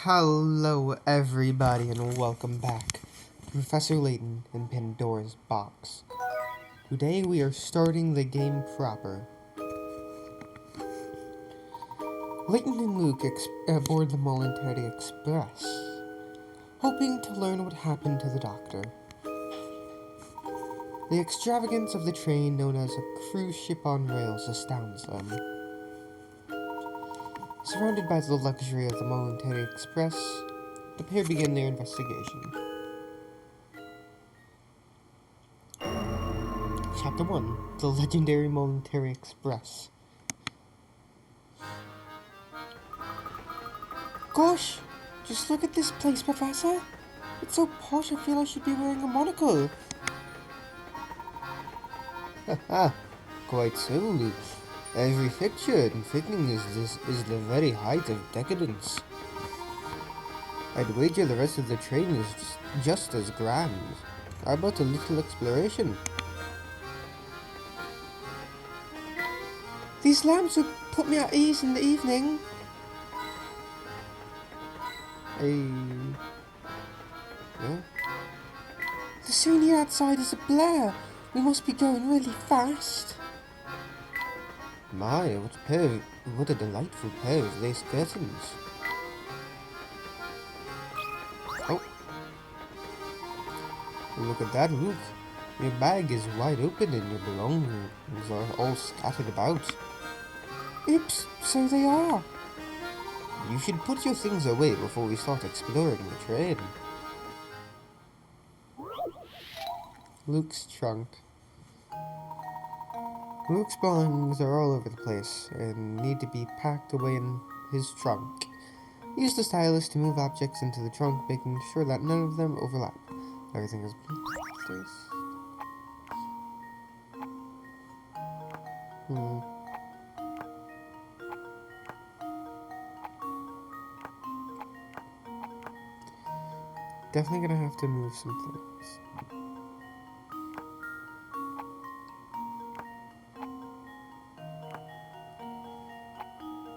Hello, everybody, and welcome back to Professor Layton in Pandora's box. Today we are starting the game proper. Layton and Luke board the Molentary Express, hoping to learn what happened to the doctor. The extravagance of the train, known as a cruise ship on rails, astounds them. Surrounded by the luxury of the Molentary Express, the pair begin their investigation. Chapter 1. The Legendary Molentary Express. Gosh, just look at this place, Professor. It's so posh I feel I should be wearing a monocle. Haha, quite so, Luke. Every fixture and fitting is the very height of decadence. I'd wager the rest of the train is just as grand. How about a little exploration? These lamps would put me at ease in the evening. Yeah? The scene here outside is a blur. We must be going really fast. My, what a delightful pair of lace curtains. Oh, look at that, Luke. Your bag is wide open and your belongings are all scattered about. Oops, so they are. You should put your things away before we start exploring the train. Luke's trunk. Luke's belongings are all over the place and need to be packed away in his trunk. Use the stylus to move objects into the trunk, making sure that none of them overlap. Everything is placed. Definitely gonna have to move some things.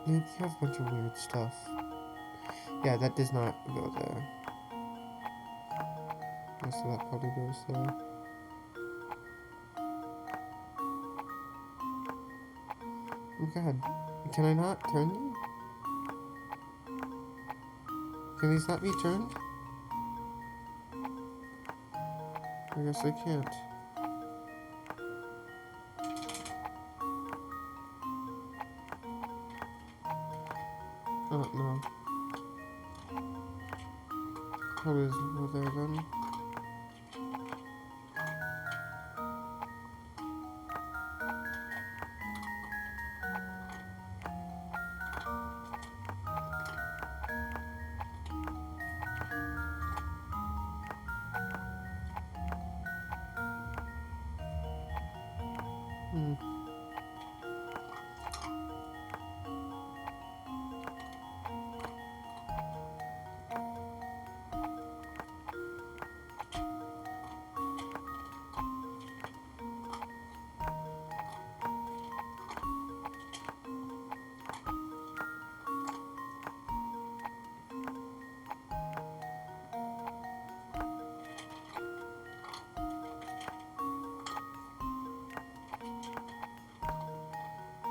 Luke, you have a bunch of weird stuff. Yeah, that does not go there. Most of that probably goes there. Oh god, can I not turn them? Can these not be turned? I guess I can't. Oh no. How is it there then?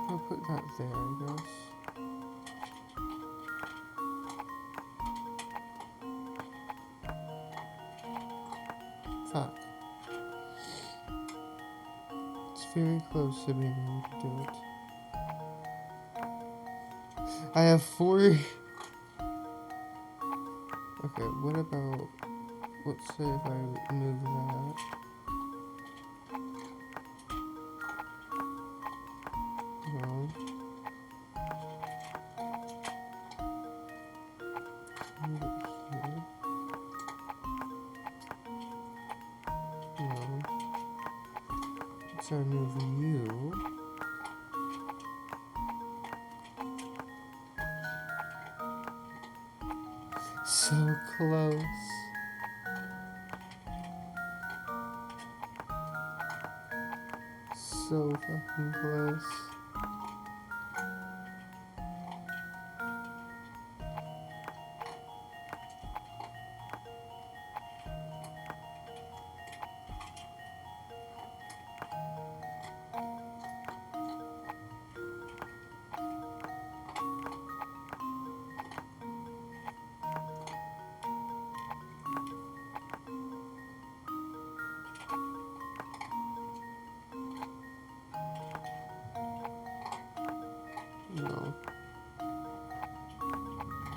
I'll put that there, I guess. Fuck. It's very close to being able to do it. I have 4... Okay, what about... Let's say if I move that... No. Move it here. No. So I move you. So close. So fucking close.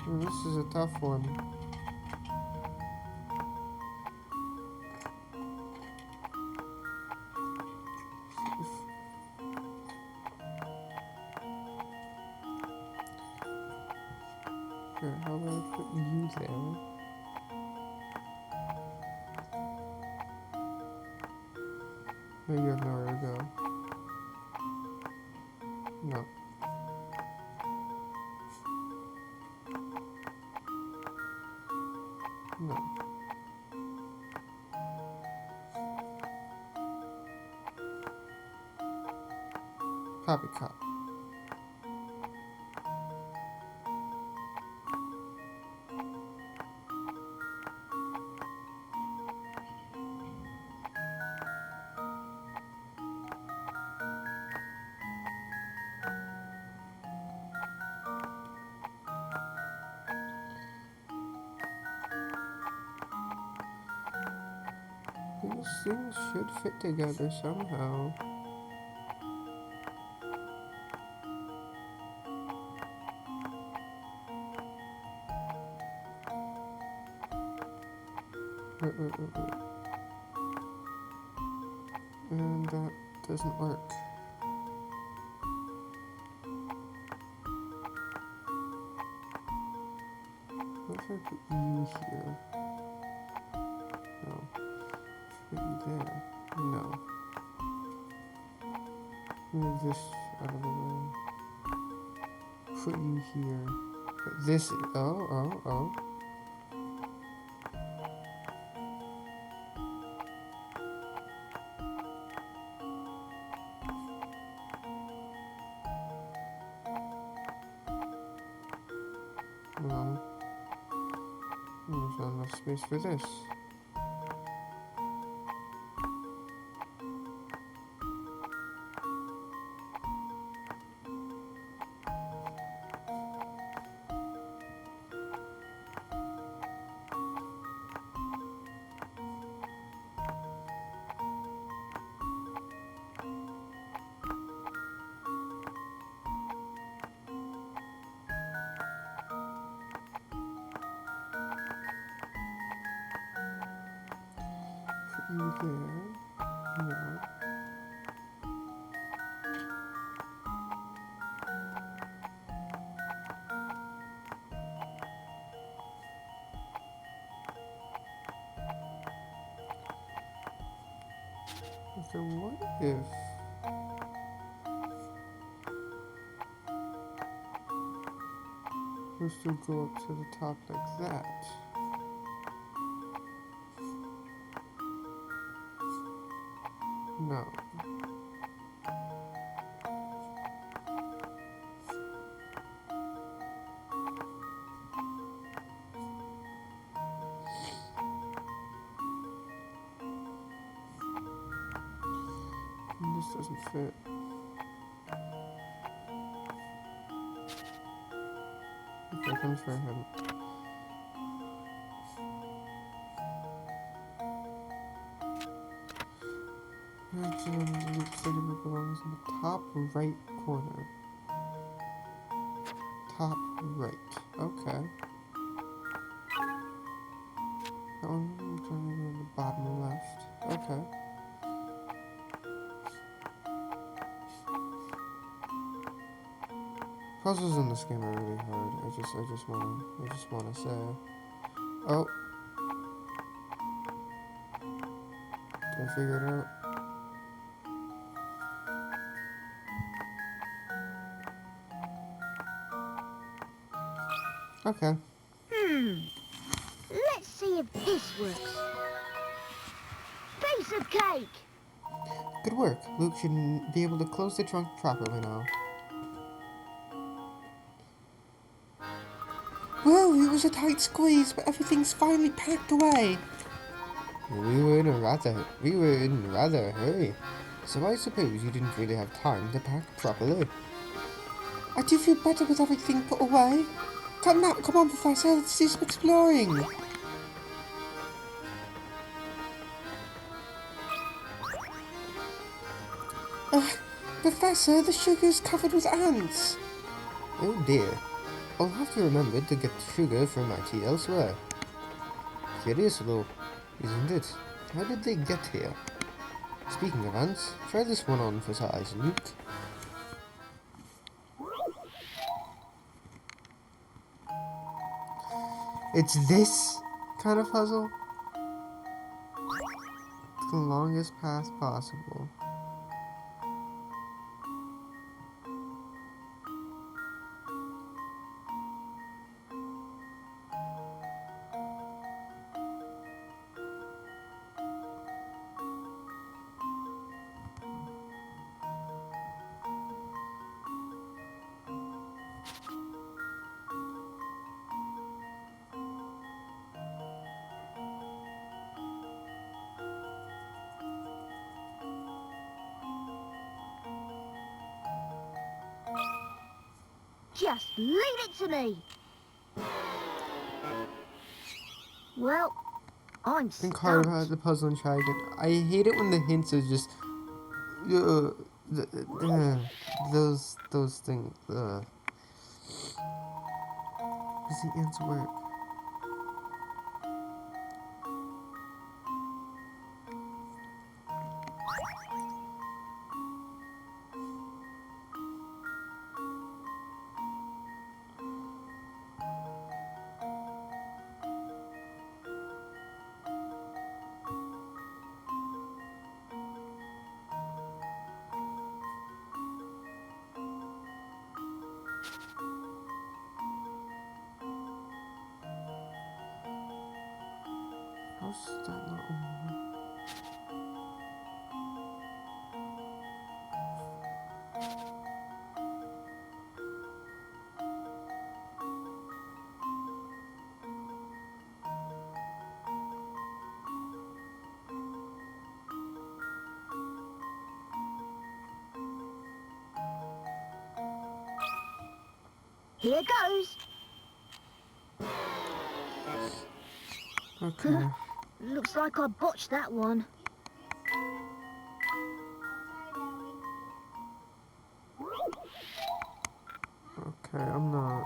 Oh, this is a tough one. Sure, how about I put you there? Maybe you have nowhere to go. No. No. Poppycock. These things should fit together somehow. Wait. And that doesn't work. What if I put you here? No. Put you there. No. Move this out of the way. Put you here. But this. Oh. Well, there's not enough space for this. Put you there. No. So what if we still go up to the top like that? No. This doesn't fit. Okay, comes for him. Actually, the loop segment belongs in the top right corner. Top right. Okay. That one on the bottom left. Okay. Puzzles in this game are really hard. I just wanna say. Oh. Did I figure it out? Okay. Let's see if this works. Piece of cake! Good work. Luke should be able to close the trunk properly now. Whoa, it was a tight squeeze, but everything's finally packed away. We were in rather a hurry, so I suppose you didn't really have time to pack properly. I do feel better with everything put away. Come on, Professor, let's do some exploring. Professor, the sugar's covered with ants. Oh dear. I'll have to remember to get sugar from my tea elsewhere. Curious though, isn't it? How did they get here? Speaking of ants, try this one on for size, Luke. It's this kind of puzzle. The longest path possible. Just leave it to me. Well, I'm Think hard stumped. about the puzzle and try again. I hate it when the hints are just those things. Does the answer work? How's that not on? Here goes. Okay. Looks like I botched that one. Okay, I'm not.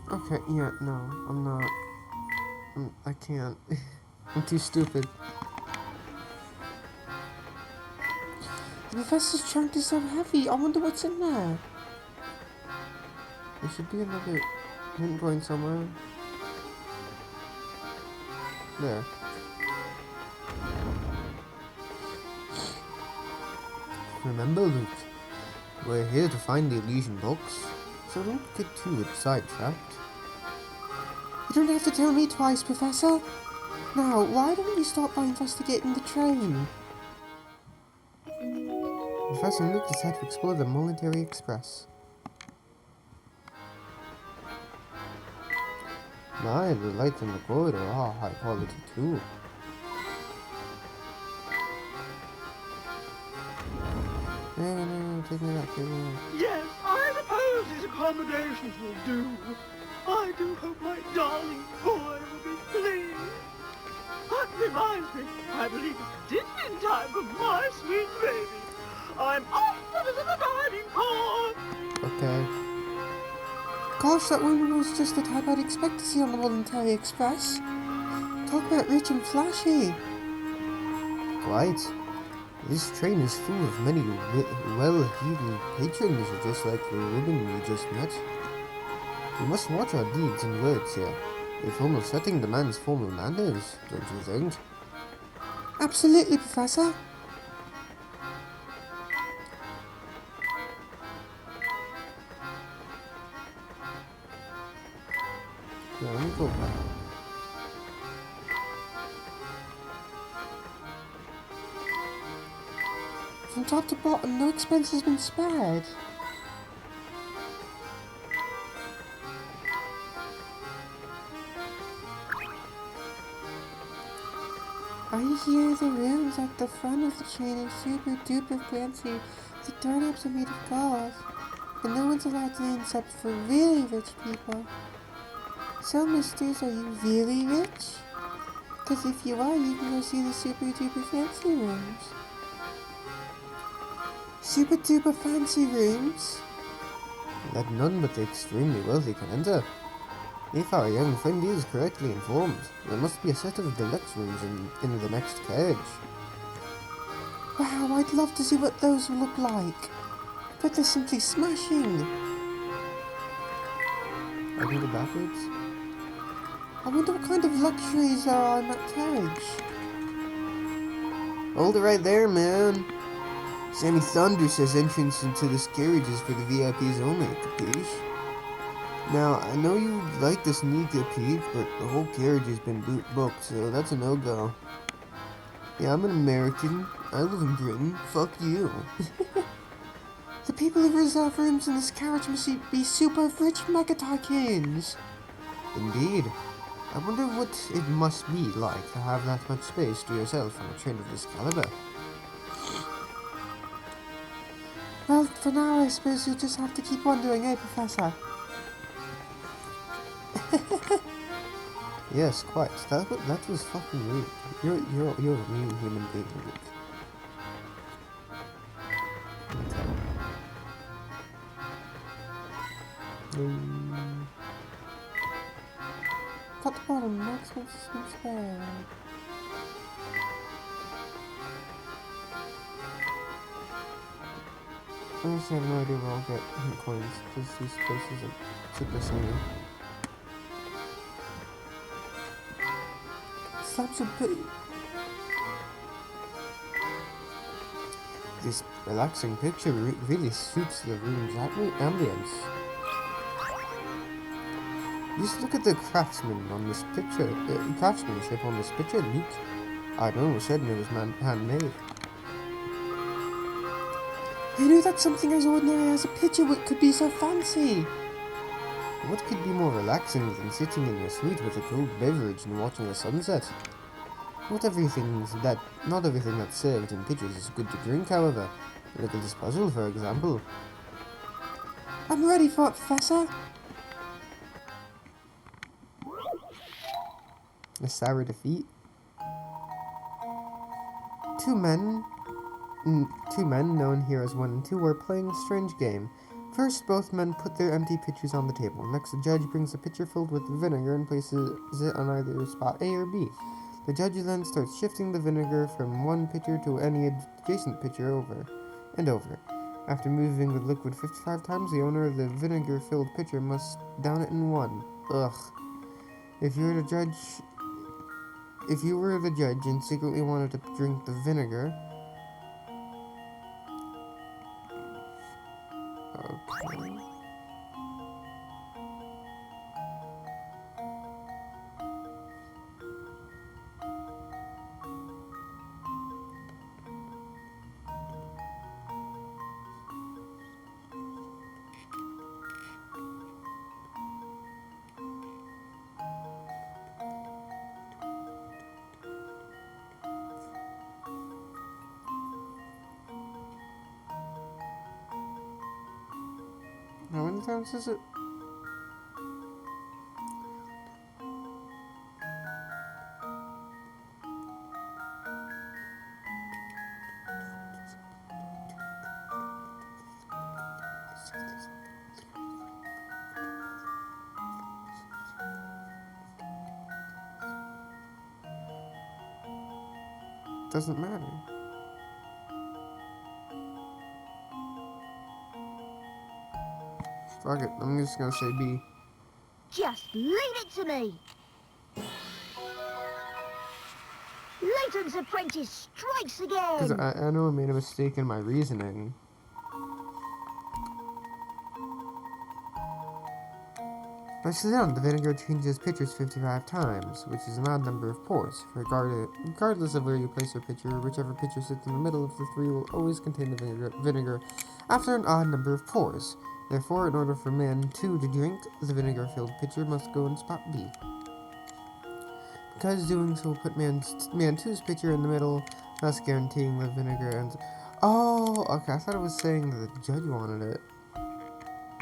Okay, yeah, no, I'm not. I can't. I'm too stupid. The professor's trunk is so heavy. I wonder what's in there. There should be another hint point somewhere. There. Remember, Luke, we're here to find the illusion box, so don't get too sidetracked. You don't have to tell me twice, Professor. Now, why don't we start by investigating the train? Professor and Luke decide to explore the Molentary Express. My, the lights in the corridor are high quality too. No, take me back, take me back. Yes, I suppose these accommodations will do. I do hope my darling boy will be pleased. That reminds me, I believe it's dinner time for my sweet baby. I'm off to visit the dining hall. Okay. Gosh, that woman was just a type I'd expect to see on the Molentary Express. Talk about rich and flashy. Quite. This train is full of many well-heeled patrons, just like the woman we just met. We must watch our deeds and words here. A formal setting demands formal manners, don't you think? Absolutely, Professor. Yeah, let me go back. From top to bottom, no expense has been spared. I hear the rooms at the front of the train are super duper fancy. The doorknobs are made of gold, but no one's allowed to in except for really rich people. So, misters, are you really rich? Because if you are, you can go see the super duper fancy rooms. Super duper fancy rooms? That none but the extremely wealthy can enter. If our young friend is correctly informed, there must be a set of deluxe rooms in the next carriage. Wow, I'd love to see what those will look like. But they're simply smashing. I can go backwards. I wonder what kind of luxuries there are in that carriage. Hold it right there, man. Sammy Thunder says entrance into this carriage is for the VIPs only, capiche? Now, I know you like to sneak a peek, but the whole carriage has been booked, so that's a no-go. Yeah, I'm an American. I live in Britain. Fuck you. The people who reserve rooms in this carriage must be super rich mega tycoons. Indeed. I wonder what it must be like to have that much space to yourself on a train of this caliber. Well, for now, I suppose you'll just have to keep wondering, eh, Professor? Yes, quite. That was fucking rude. You're a mean human being, Luke. Cut the bottom, maximum spare. Honestly, I have no idea where I'll get coins, because these places are super singing. Slabs are pretty. This relaxing picture really suits the room's ambience. Just look at the craftsmanship on this picture, Luke. I'd almost said it was handmade. Who knew that something as ordinary as a picture could be so fancy? What could be more relaxing than sitting in your suite with a cold beverage and watching the sunset? Not everything that's served in pitchers is good to drink, however. Look at this puzzle, for example. I'm ready for it, Professor! A sour defeat. Two men, known here as 1 and 2, are playing a strange game. First, both men put their empty pitchers on the table. Next, the judge brings a pitcher filled with vinegar and places it on either spot A or B. The judge then starts shifting the vinegar from one pitcher to any adjacent pitcher over and over. After moving the liquid 55 times, the owner of the vinegar-filled pitcher must down it in one. Ugh. If you were the judge and secretly wanted to drink the vinegar... Okay. How many times is it? Doesn't matter. Fuck it, I'm just gonna say B. Just leave it to me. Layton's apprentice strikes Because again. I know I made a mistake in my reasoning. Nicely done. The vinegar changes pitchers 55 times, which is an odd number of pours. Regardless of where you place your pitcher, whichever pitcher sits in the middle of the three will always contain the vinegar after an odd number of pours. Therefore, in order for man 2 to drink, the vinegar-filled pitcher must go in spot B. because doing so will put man two's picture in the middle, thus guaranteeing the vinegar ends. Oh, okay. I thought it was saying that the judge wanted it.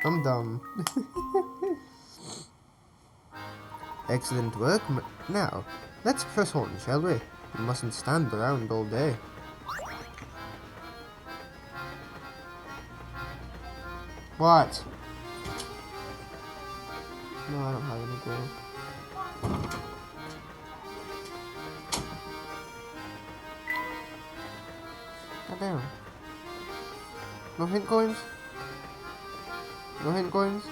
I'm dumb. Excellent work. Now, let's press on, shall we? We mustn't stand around all day. What? No, I don't have any glue. Goddamn. No hint coins? No hint coins?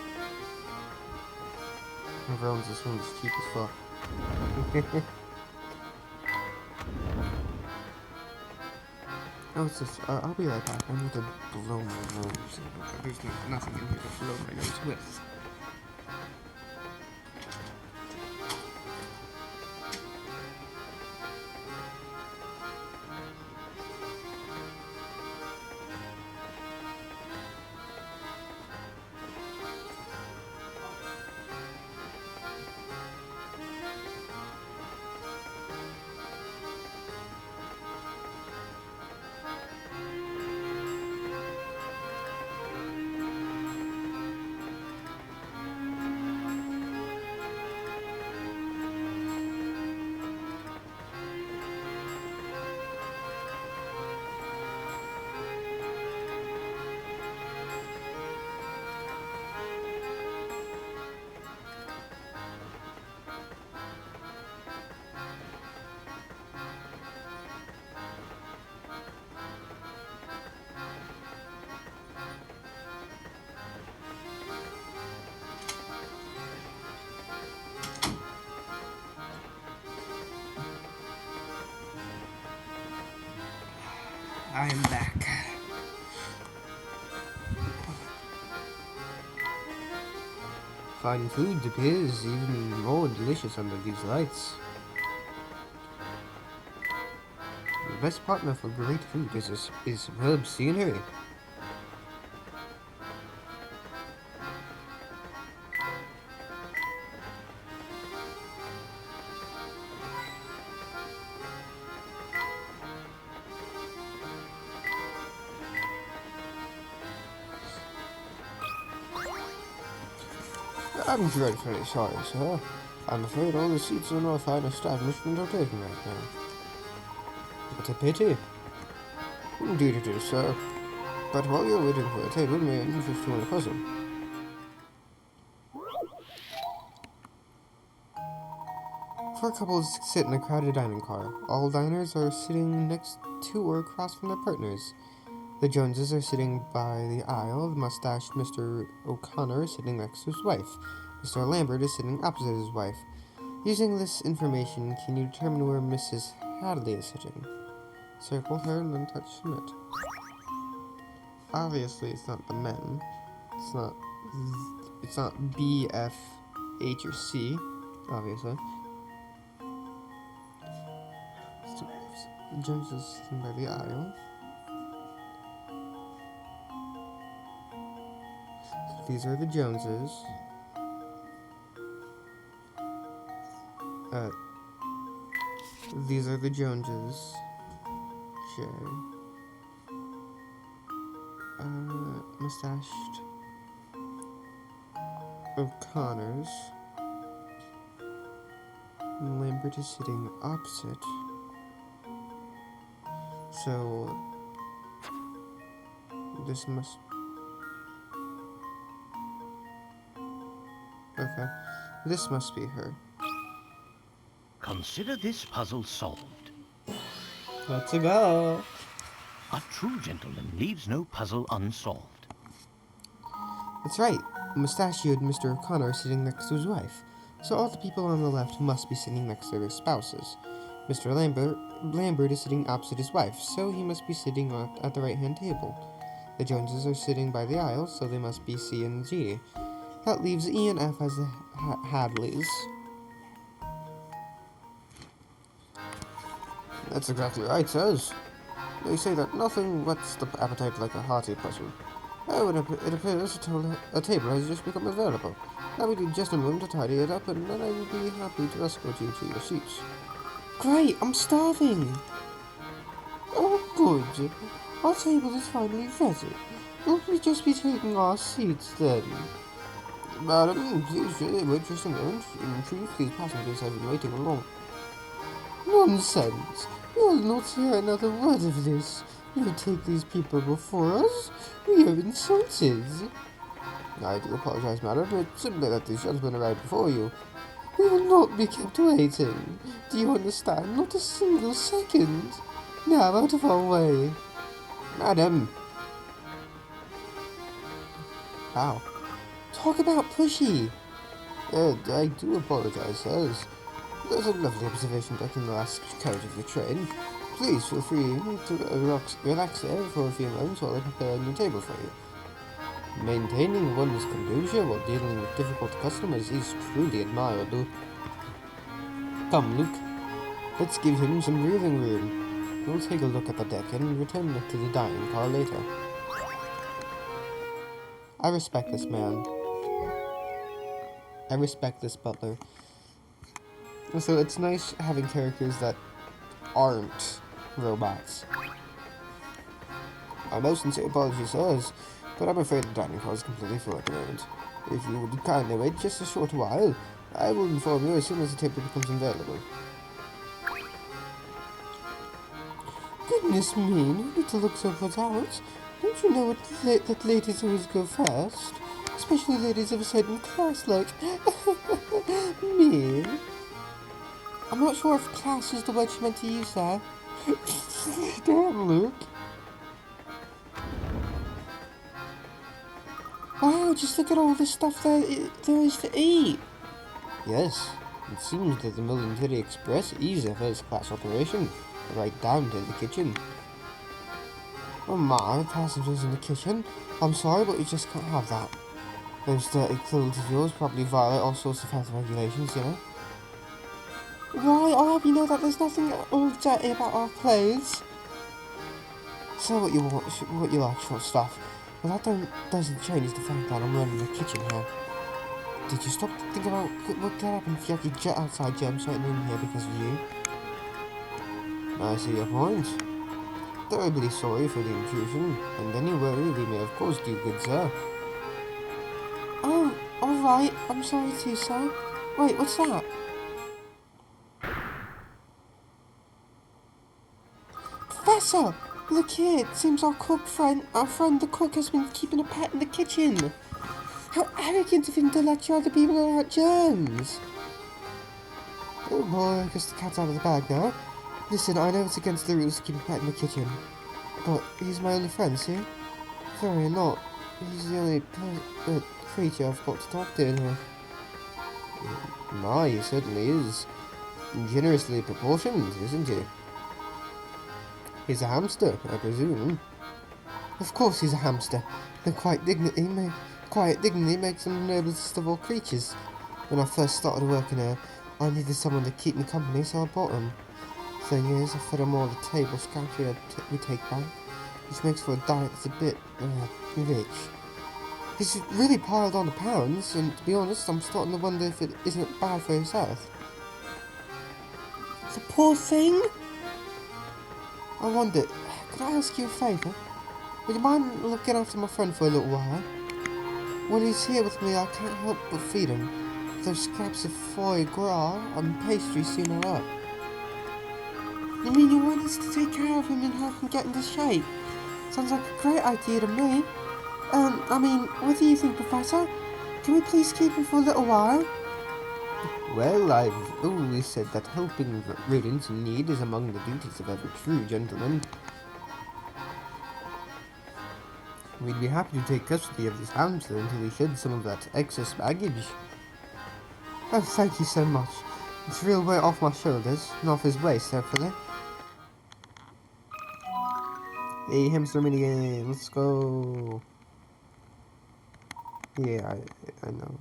Everyone's this one's cheap as fuck. Oh, it's just, I'll be right back. I need to blow my nose. There's nothing in here to blow my nose with. I am back. Fine food appears even more delicious under these lights. The best partner for great food is superb scenery. I'm dreadfully sorry, sir. I'm afraid all the seats in our fine establishment are taken right now. What a pity. Indeed it is, sir. But while you're waiting for a table, may I interest you in a puzzle? Four couples sit in a crowded dining car. All diners are sitting next to or across from their partners. The Joneses are sitting by the aisle. The mustached Mr. O'Connor is sitting next to his wife. Mr. Lambert is sitting opposite his wife. Using this information, can you determine where Mrs. Hadley is sitting? Circle her and then touch submit. Obviously, it's not the men. It's not B, F, H, or C. Obviously. Jones is sitting by the aisle. These are the Joneses. These are the Joneses. J. Mustached O'Connors. Lambert is sitting opposite. So this must... Okay. This must be her. Consider this puzzle solved. Let's go. A true gentleman leaves no puzzle unsolved. That's right. Mustachioed Mr. O'Connor is sitting next to his wife. So all the people on the left must be sitting next to their spouses. Mr. Lambert is sitting opposite his wife, so he must be sitting at the right-hand table. The Joneses are sitting by the aisle, so they must be C and G. That leaves E and F as the Hadleys. That's exactly right, sirs. They say that nothing whets the appetite like a hearty puzzle. Oh, and it appears a table has just become available. I will need just a moment to tidy it up, and then I will be happy to escort you to your seats. Great, I'm starving! Oh, good. Our table is finally ready. Will we just be taking our seats then? Madam, please wait just a moment. In truth, these passengers have been waiting long. Nonsense! You'll not hear another word of this. You take these people before us? We are insulted. I do apologize, madam. It's simply that these gentlemen arrived before you. We will not be kept waiting. Do you understand? Not a single second. Now, out of our way. Madam. Wow. Talk about pushy. I do apologize, sirs. There's a lovely observation deck in the last carriage of the train. Please feel free to relax there for a few moments while I prepare a new table for you. Maintaining one's composure while dealing with difficult customers is truly admirable. Come, Luke. Let's give him some breathing room. We'll take a look at the deck and return it to the dining car later. I respect this man. I respect this butler. So it's nice having characters that aren't robots. My most sincere apologies, sirs, but I'm afraid the dining car is completely full at the moment. If you would kindly wait just a short while, I will inform you as soon as the table becomes available. Goodness me, no need to look so put out. Don't you know that ladies always go first? Especially ladies of a certain class like me. I'm not sure if class is the word she meant to use there. Damn, Luke. Wow, just look at all the stuff there is to eat. Yes, it seems that the Molentary Express is a first-class operation, right down to the kitchen. Oh my, passengers in the kitchen. I'm sorry, but you just can't have that. Those dirty clothes of yours probably violate all sorts of health regulations, you know. Why, we know that there's nothing all dirty about our clothes. Say what you want, what you like, short stuff. But that doesn't change the fact that I'm running the kitchen here. Did you stop to think about what could happen if Jackie jet outside germs right in here because of you? I see your point. Terribly sorry for the intrusion, and any worry we may have caused you, good sir. Oh, alright, I'm sorry too, sir. Wait, what's that? Professor! Look here, it seems our friend the cook has been keeping a pet in the kitchen. How arrogant of him to let you other people know about germs. Oh boy, I guess the cat's out of the bag now. Listen, I know it's against the rules to keep a pet in the kitchen, but he's my only friend, see? Sorry, not. He's the only creature I've got to talk to in here. My, he certainly is. Generously proportioned, isn't he? He's a hamster, I presume. Of course he's a hamster. And quiet dignity makes him the noblest of all creatures. When I first started working here, I needed someone to keep me company, so I bought him. Thing is, I fed him all the table scraps we take back, which makes for a diet that's a bit rich. He's really piled on the pounds, and to be honest, I'm starting to wonder if it isn't bad for his health. The poor thing? I wonder, could I ask you a favour? Would you mind looking after my friend for a little while? When he's here with me, I can't help but feed him. Those scraps of foie gras and pastry soon are up. You mean you want us to take care of him and help him get into shape? Sounds like a great idea to me. What do you think, Professor? Can we please keep him for a little while? Well, I've always said that helping rodents in need is among the duties of every true gentleman. We'd be happy to take custody of this hamster until he sheds some of that excess baggage. Oh, thank you so much. It's a real weight off my shoulders, and off his waist, hopefully. Hey, hamster minigame, let's go. Yeah, I know.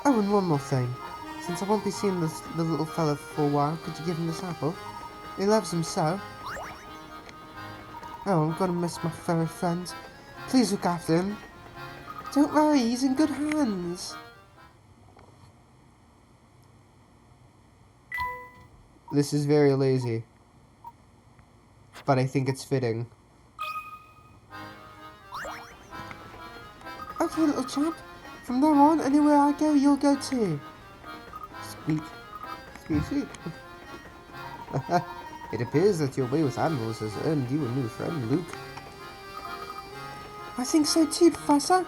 Oh, and one more thing. Since I won't be seeing the little fella for a while, could you give him this apple? He loves him so. Oh, I'm gonna miss my furry friend. Please look after him. Don't worry, he's in good hands. This is very lazy. But I think it's fitting. Okay, little chap. From now on, anywhere I go, you'll go too. Squeak. Squeak, squeak. It appears that your way with animals has earned you a new friend, Luke. I think so too, Professor.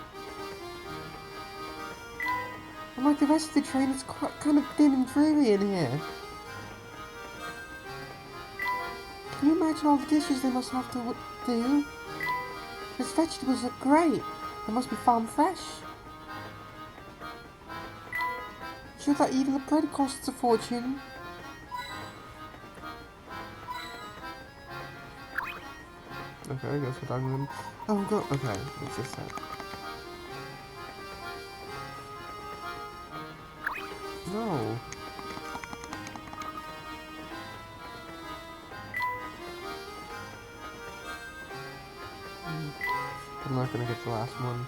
Unlike the rest of the train, it's quite kind of dim and dreary in here. Can you imagine all the dishes they must have to do? Those vegetables look great. They must be farm fresh. Sure that even the bread costs a fortune. Okay, I guess we're talking about... Oh, go... Okay, what's this then? No. I'm not gonna get the last one.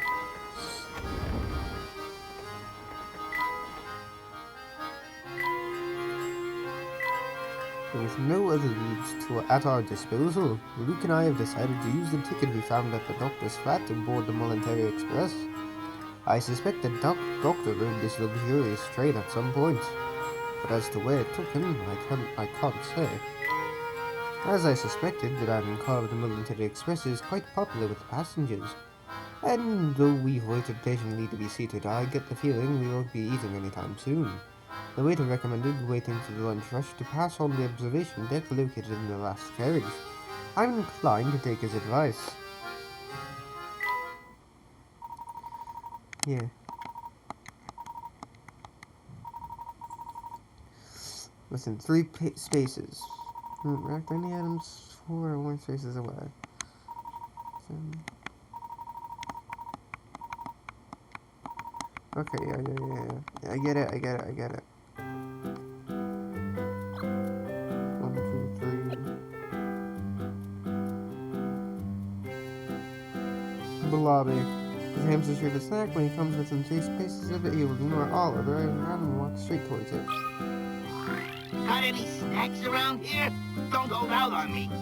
With no other leads at our disposal, Luke and I have decided to use the ticket we found at the doctor's flat to board the Molentary Express. I suspect the doctor rode this luxurious train at some point, but as to where it took him, I can't say. As I suspected, the dining car of the Molentary Express is quite popular with passengers, and though we've waited patiently to be seated, I get the feeling we won't be eating anytime soon. The waiter recommended waiting for the lunch rush to pass on the observation deck located in the last carriage. I'm inclined to take his advice. Yeah. Within 3 spaces. Racked any items 4 or 1 spaces away. Okay, yeah. I get it. 1, 2, 3. The lobby. His hamster serve a snack. When he comes within 3 spaces of it, he will ignore all other items around and walk straight towards it. Got any snacks around here? Don't hold out on me. Yeah,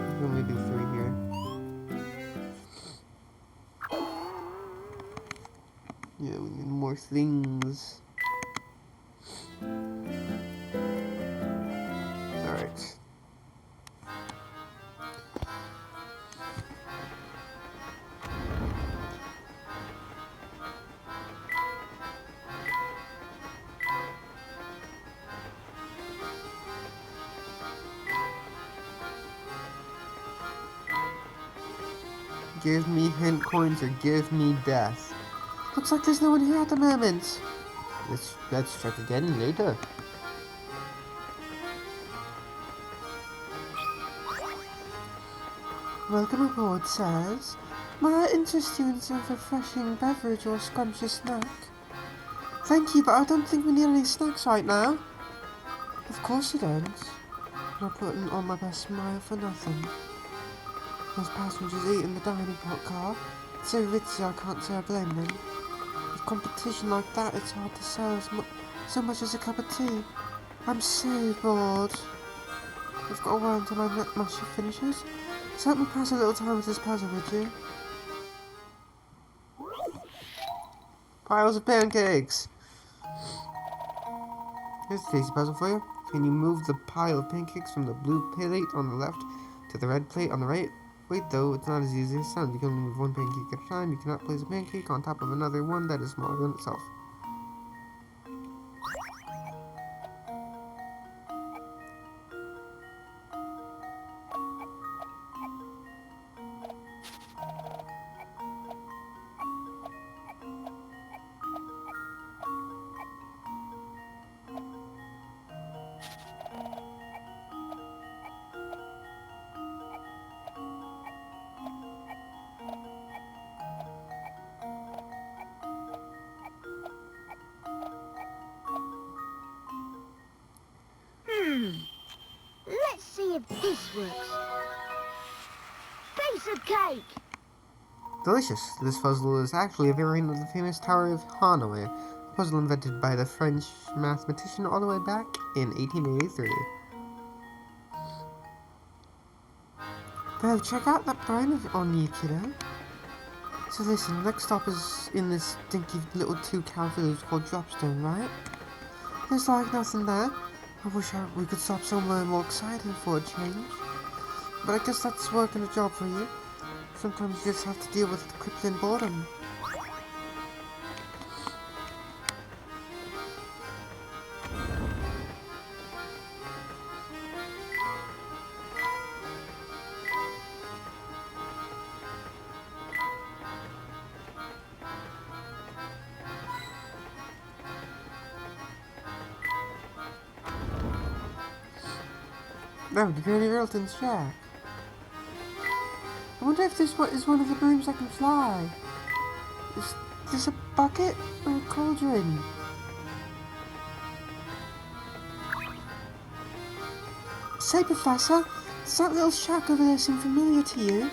we can only do 3 here. Yeah, we need more things. Alright. Give me hint coins or give me death. Looks like there's no one here at the moment. Let's check again later. Welcome aboard, sirs. May I interest you in some refreshing beverage or scrumptious snack? Thank you, but I don't think we need any snacks right now. Of course you don't. I'm not putting on my best smile for nothing. Most passengers eat in the dining car. It's so ritzy I can't say I blame them. With competition like that, it's hard to sell so much as a cup of tea. I'm so bored. I've got a while until my mash finishes, so help me pass a little time with this puzzle, would you? Piles of pancakes! Here's the tasty puzzle for you. Can you move the pile of pancakes from the blue plate on the left to the red plate on the right? Wait though, it's not as easy as it sounds. You can only move one pancake at a time. You cannot place a pancake on top of another one that is smaller than itself. Let's see if this works. Piece of cake! delicious. This puzzle is actually a variant of the famous Tower of Hanoi, a puzzle invented by the French mathematician all the way back in 1883. Bro, check out that brown on you, kiddo. So listen, next stop is in this stinky little 2-cow village called Dropstone, right? There's like nothing there. I wish we could stop somewhere more exciting for a change. But I guess that's working a job for you. Sometimes you just have to deal with crippling boredom. No, the Granny Railton's shack. I wonder if this is one of the brooms that can fly. Is this a bucket or a cauldron? Say, Professor, does that little shack over there seem familiar to you?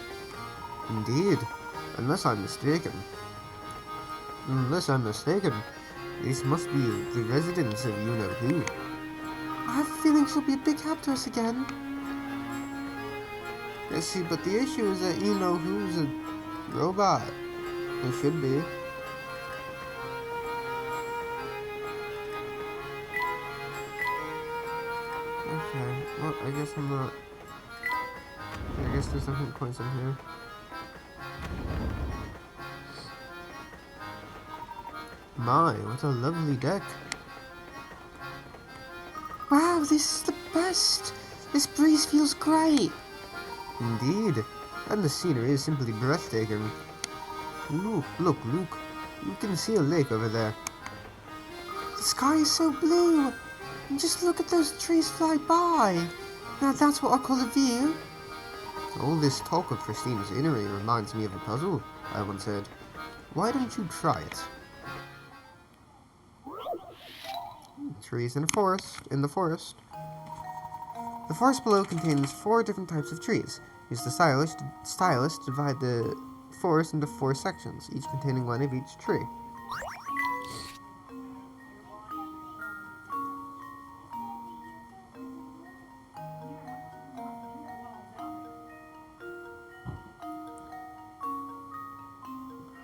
Indeed, unless I'm mistaken. This must be the residence of you-know-who. I have a feeling she'll be a big help to us again. Yes, see, but the issue is that you-know-who's a robot. It should be. Okay, well, I guess I'm not... I guess there's nothing points in here. My, what a lovely deck. Wow, this is the best! This breeze feels great! Indeed, and the scenery is simply breathtaking. Look, you can see a lake over there. The sky is so blue! And just look at those trees fly by! Now that's what I call a view! All this talk of pristine scenery reminds me of a puzzle, I once heard. Why don't you try it? Trees in the forest. The forest below contains 4 different types of trees. Use the stylus to divide the forest into 4 sections, each containing 1 of each tree.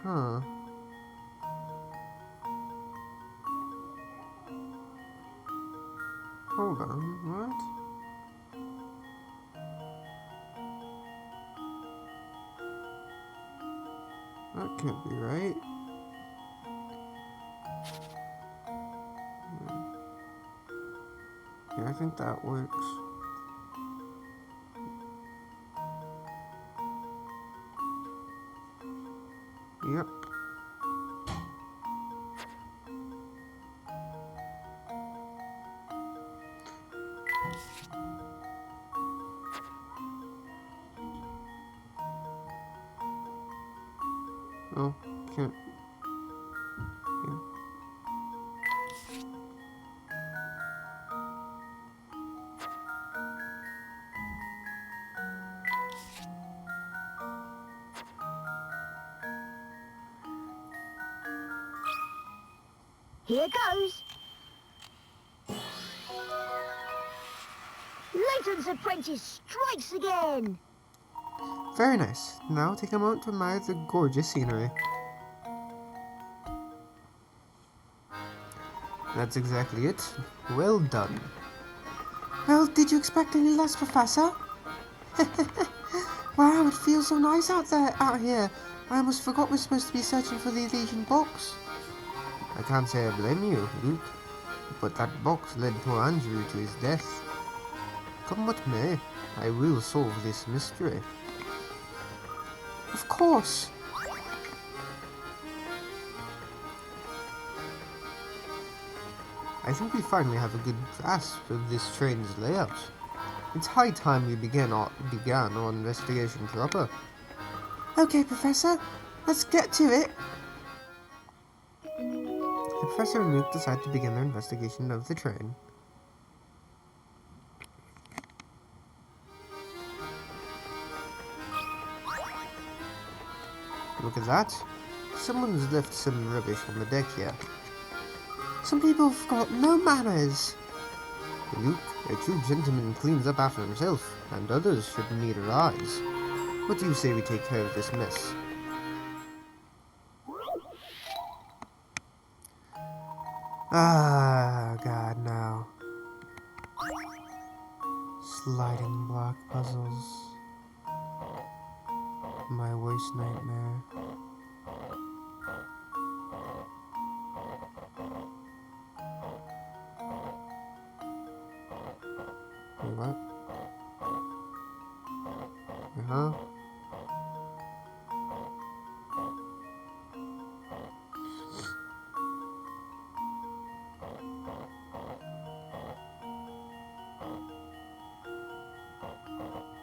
Huh. Hold on, what? That can't be right. Yeah, I think that works. Yep. Oh, can't. Yeah. Here goes. Layton's apprentice strikes again. Very nice. Now take a moment to admire the gorgeous scenery. That's exactly it. Well done. Well, did you expect any less, Professor? Wow, it feels so nice out here. I almost forgot we're supposed to be searching for the Elysian box. I can't say I blame you, Luke, but that box led poor Andrew to his death. Come what may, I will solve this mystery. Of course. I think we finally have a good grasp of this train's layout. It's high time we began our investigation proper. Okay, Professor, let's get to it. The Professor and Luke decide to begin their investigation of the train. look at that. Someone's left some rubbish on the deck here. Some people have got no manners. Luke, a true gentleman, cleans up after himself, and others shouldn't need a rise. What do you say we take care of this mess? Ah, God, no. Sliding block puzzles. My worst nightmare. Wait, what? Uh-huh.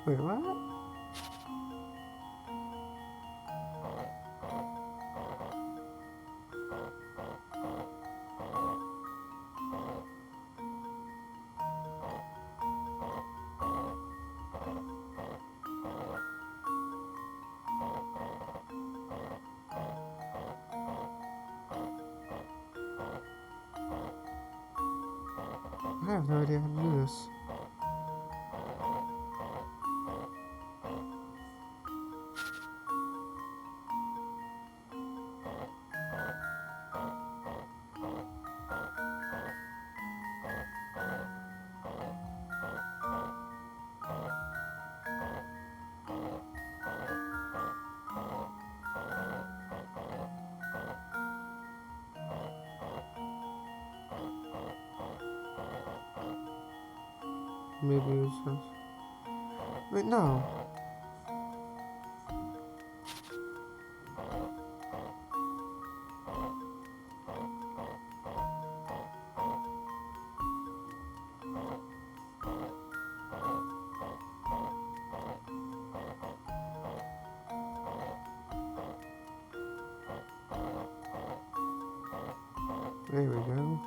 Wait, what? I have no idea how to do this. Maybe it's just... Wait, no. There we go.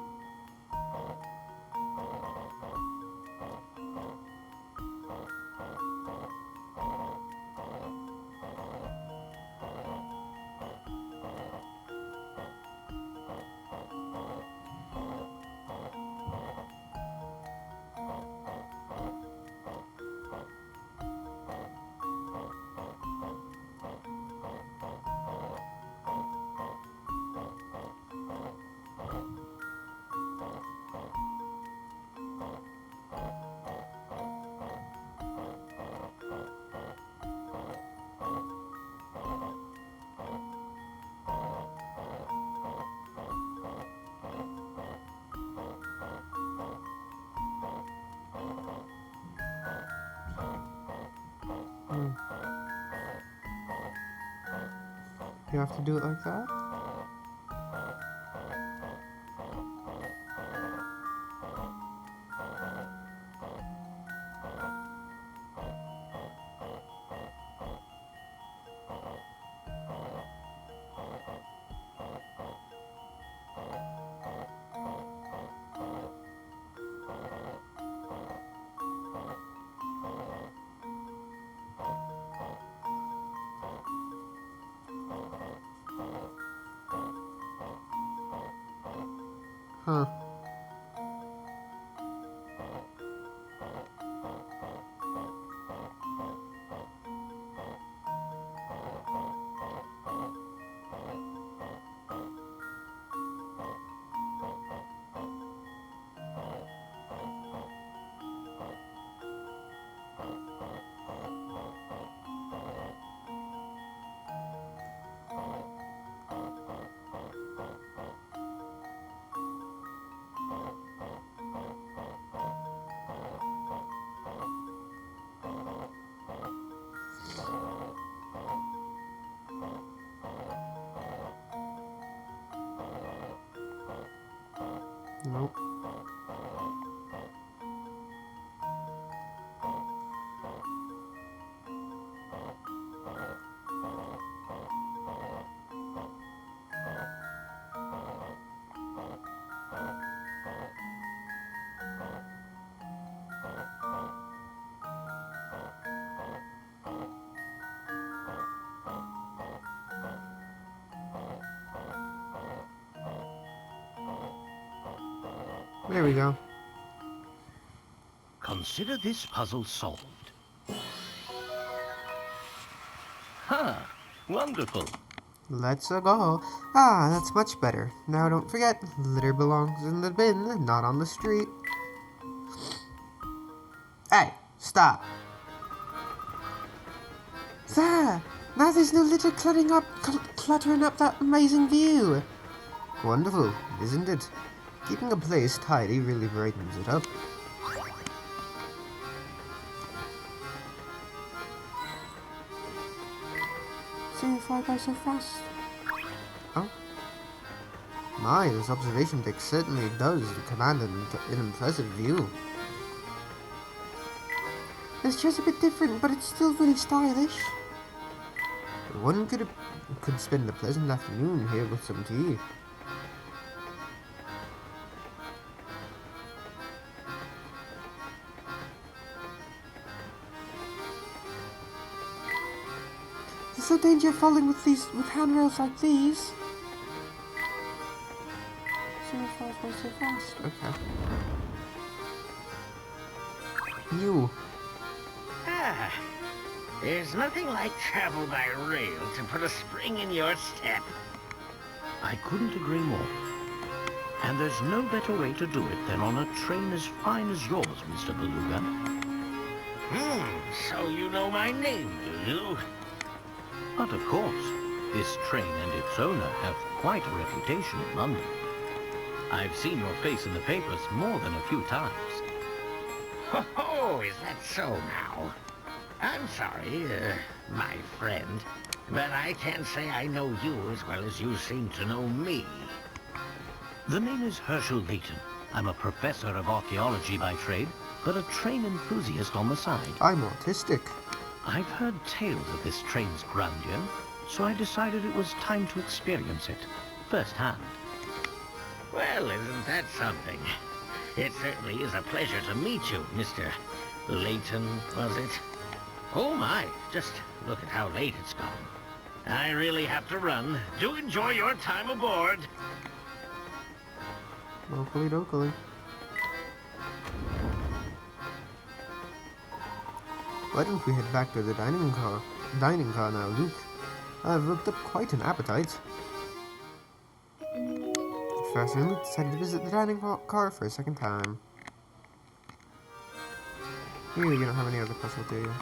You have to do it like that? Huh. Nope. There we go. Consider this puzzle solved. Ha! Wonderful. Let's go. Ah, that's much better. Now don't forget, litter belongs in the bin, not on the street. Hey, stop. There! Now there's no litter cluttering up that amazing view. Wonderful, isn't it? Keeping a place tidy really brightens it up. See if I go so fast. Oh. My, this observation deck certainly does command an impressive view. This chair's a bit different, but it's still really stylish. One could spend a pleasant afternoon here with some tea. There's no danger of falling with handrails like these. So fast, so fast. Okay. You. Ah, there's nothing like travel by rail to put a spring in your step. I couldn't agree more. And there's no better way to do it than on a train as fine as yours, Mr. Beluga. So you know my name, do you? But of course, this train and its owner have quite a reputation in London. I've seen your face in the papers more than a few times. Oh, is that so now? I'm sorry, my friend, but I can't say I know you as well as you seem to know me. The name is Herschel Layton. I'm a professor of archaeology by trade, but a train enthusiast on the side. I'm autistic. I've heard tales of this train's grandeur, so I decided it was time to experience it firsthand. Well, isn't that something? It certainly is a pleasure to meet you, Mr. Layton, was it? Oh my, just look at how late it's gone. I really have to run. Do enjoy your time aboard. Locally dokily. Why don't we head back to the dining car now, Luke? I've worked up quite an appetite. Professor and Luke decided to visit the dining car for a second time. You don't have any other puzzle, do you?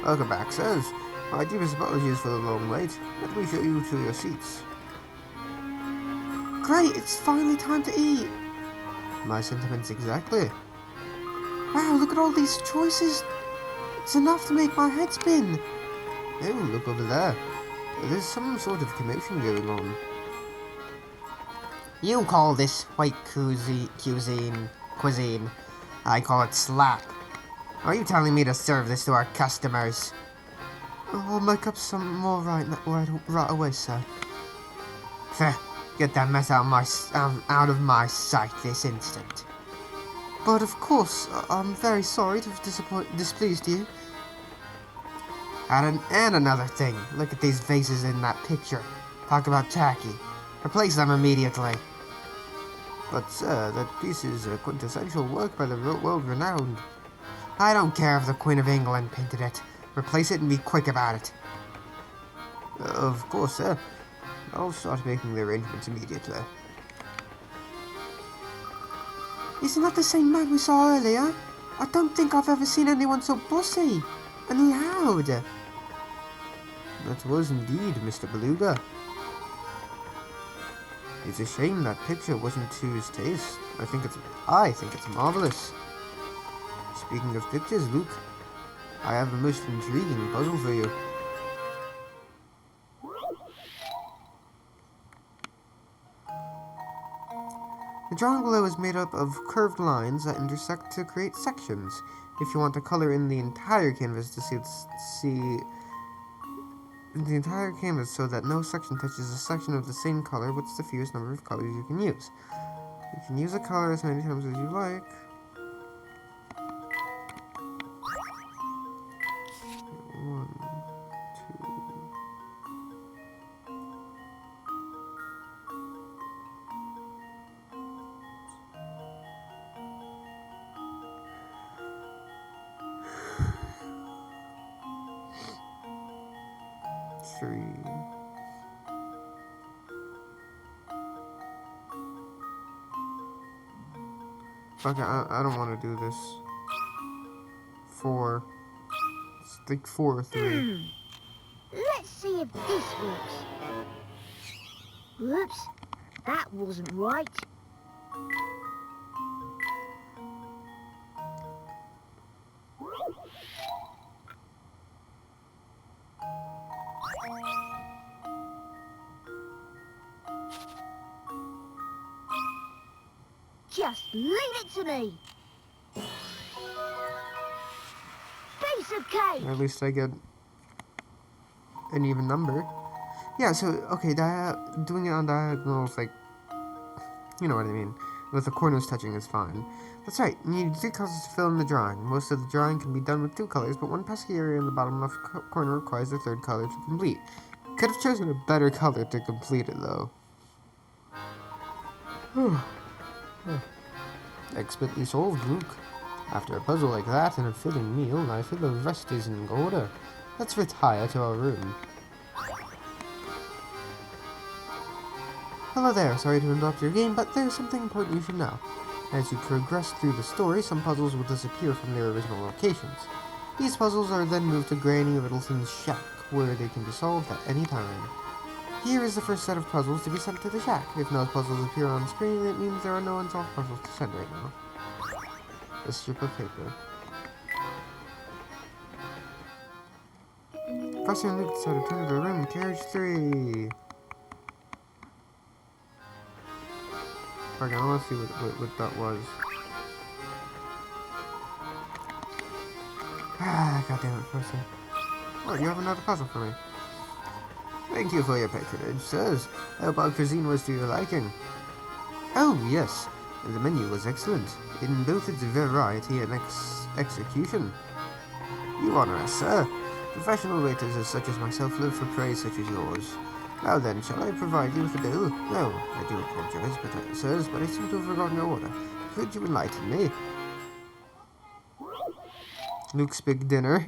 Welcome back, sirs. My deepest apologies for the long wait. Let me show you to your seats. Great, it's finally time to eat. My sentiments exactly. Wow, look at all these choices. It's enough to make my head spin. Oh, look over there. There's some sort of commotion going on. You call this white cuisine. I call it slap. Are you telling me to serve this to our customers? I'll make up some more right away, sir. Get that mess out of my sight this instant. But of course, I'm very sorry to have displeased you. And another thing, look at these vases in that picture. Talk about tacky. Replace them immediately. But sir, that piece is a quintessential work by the world-renowned. I don't care if the Queen of England painted it. Replace it and be quick about it. Of course, sir. I'll start making the arrangements immediately. Isn't that the same man we saw earlier? I don't think I've ever seen anyone so bossy and loud. That was indeed Mr. Beluga. It's a shame that picture wasn't to his taste. I think it's marvelous. Speaking of pictures, Luke, I have a most intriguing puzzle for you. The drawing below is made up of curved lines that intersect to create sections. If you want to color in the entire canvas the entire canvas so that no section touches a section of the same color, what's the fewest number of colors you can use? You can use a color as many times as you like. 3. Fuck it, I don't want to do this. 4. It's like 4 or 3. Let's see if this works. Whoops, that wasn't right. Just leave it to me. Piece of cake. At least I get an even number. Yeah, so, okay, doing it on diagonals, like, you know what I mean. With the corners touching is fine. That's right, you need 3 colors to fill in the drawing. Most of the drawing can be done with 2 colors, but one pesky area in the bottom left corner requires a 3rd color to complete. Could have chosen a better color to complete it, though. Expertly solved, Luke. After a puzzle like that and a filling meal, I feel the rest is in order. Let's retire to our room. Hello there, sorry to interrupt your game, but there's something important you should know. As you progress through the story, some puzzles will disappear from their original locations. These puzzles are then moved to Granny Littleton's shack, where they can be solved at any time. Here is the first set of puzzles to be sent to the shack. If no puzzles appear on screen, it means there are no unsolved puzzles to send right now. A strip of paper. Professor and Luke decided to return to their room. Carriage 3. Okay, I want to see what that was. Ah, goddamn it, Professor. Oh, you have another puzzle for me. Thank you for your patronage, sirs. I hope our cuisine was to your liking. Oh, yes. The menu was excellent, in both its variety and execution. You honor us, sir. Professional waiters such as myself live for praise such as yours. Now then, shall I provide you with a bill? No, I do apologize, sirs, but I seem to have forgotten your order. Could you enlighten me? Luke's big dinner.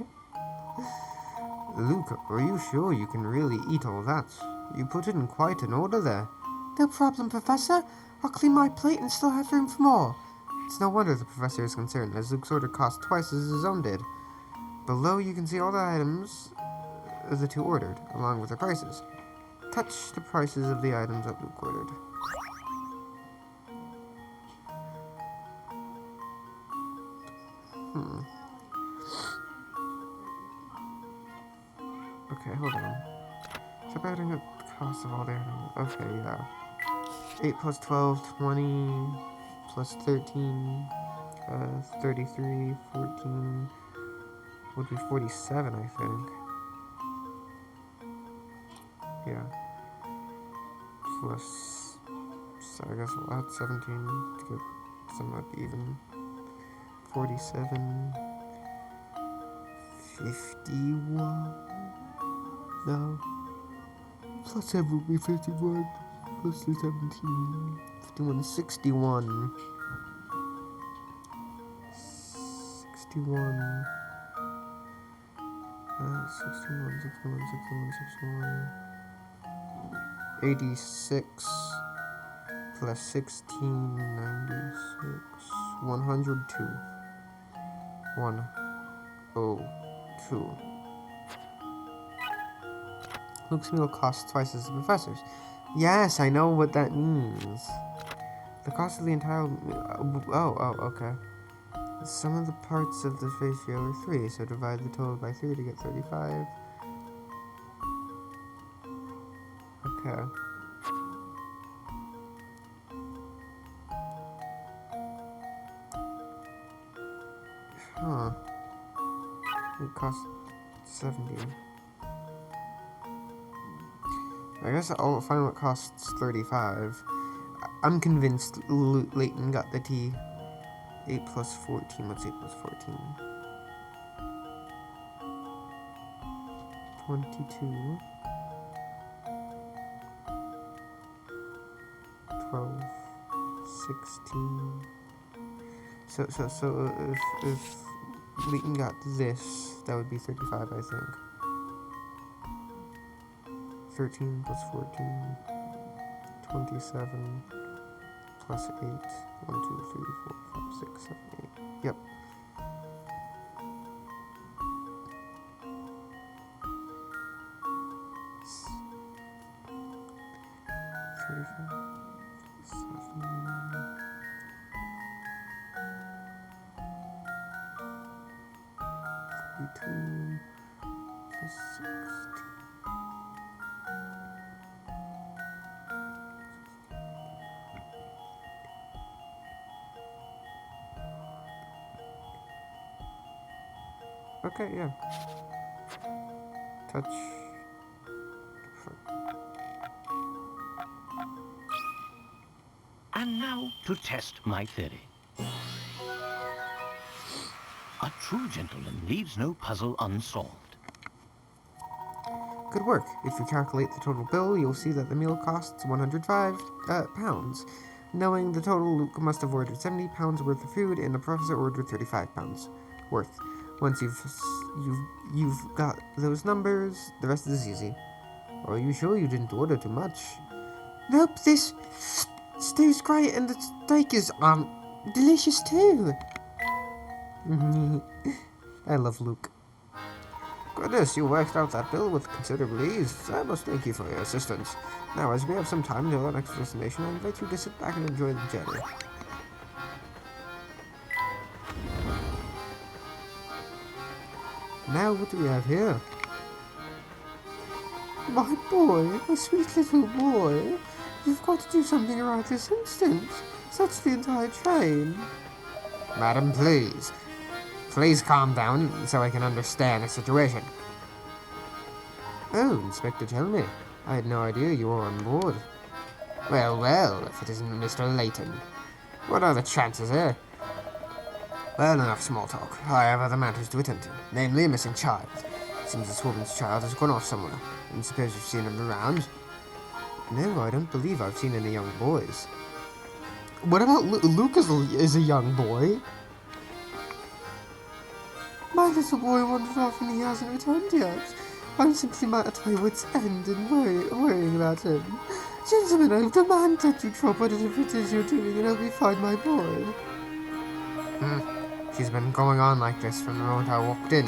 Luke, are you sure you can really eat all that? You put in quite an order there. No problem, Professor. I'll clean my plate and still have room for more. It's no wonder the Professor is concerned, as Luke's order cost twice as his own did. Below you can see all the items the two ordered, along with their prices. Touch the prices of the items that Luke ordered. Okay, hold on. Subtracting the cost of all the items. Okay, yeah. 8 plus 12, 20, plus 13, 33, 14, would be 47, I think. Yeah. Plus, so I guess we'll add 17 to get somewhat even. 47, 51, no. Plus 7 would be 51, plus 2, 17, 51, 61. 61. 61, 61, 61, 61. 86 plus 16, 96, 102. 102. Luke's meal costs twice as the Professor's. Yes, I know what that means. The cost of the entire meal. Oh, okay. The sum of the parts of this ratio are 3, so divide the total by 3 to get 35. Okay. Huh. It costs 70. I guess I'll find what costs 35. I'm convinced Layton got the tea. 8 plus 14. What's 8 plus 14? 22. 12. 16. So if Layton got this, that would be 35, I think. 13 plus 14, 27 plus 8. 1, 2, 3, 4, 5, 6, 7, 8. Yep. Okay, yeah. Touch. And now to test my theory. A true gentleman leaves no puzzle unsolved. Good work. If you calculate the total bill, you'll see that the meal costs 105 pounds. Knowing the total, Luke must have ordered 70 pounds worth of food, and the professor ordered 35 pounds worth. Once you've got those numbers, the rest is easy. Are you sure you didn't order too much? Nope, this stew's great, and the steak is delicious too. I love Luke. Goodness, you worked out that bill with considerable ease. I must thank you for your assistance. Now, as we have some time until our next destination, I invite you to sit back and enjoy the journey. Now, what do we have here? My boy, my sweet little boy. You've got to do something right this instant. That's the entire train. Madam, please. Please calm down so I can understand the situation. Oh, Inspector, tell me. I had no idea you were on board. Well, well, if it isn't Mr. Layton. What are the chances, eh? Well, enough small talk. I have other matters to attend to, namely a missing child. Seems this woman's child has gone off somewhere, and suppose you've seen him around. No, I don't believe I've seen any young boys. What about Luke is a young boy? My little boy wandered off and he hasn't returned yet. I'm simply at my wit's end and worrying about him. Gentlemen, I demand that you drop whatever it is you're doing and help me find my boy. She's been going on like this from the moment I walked in.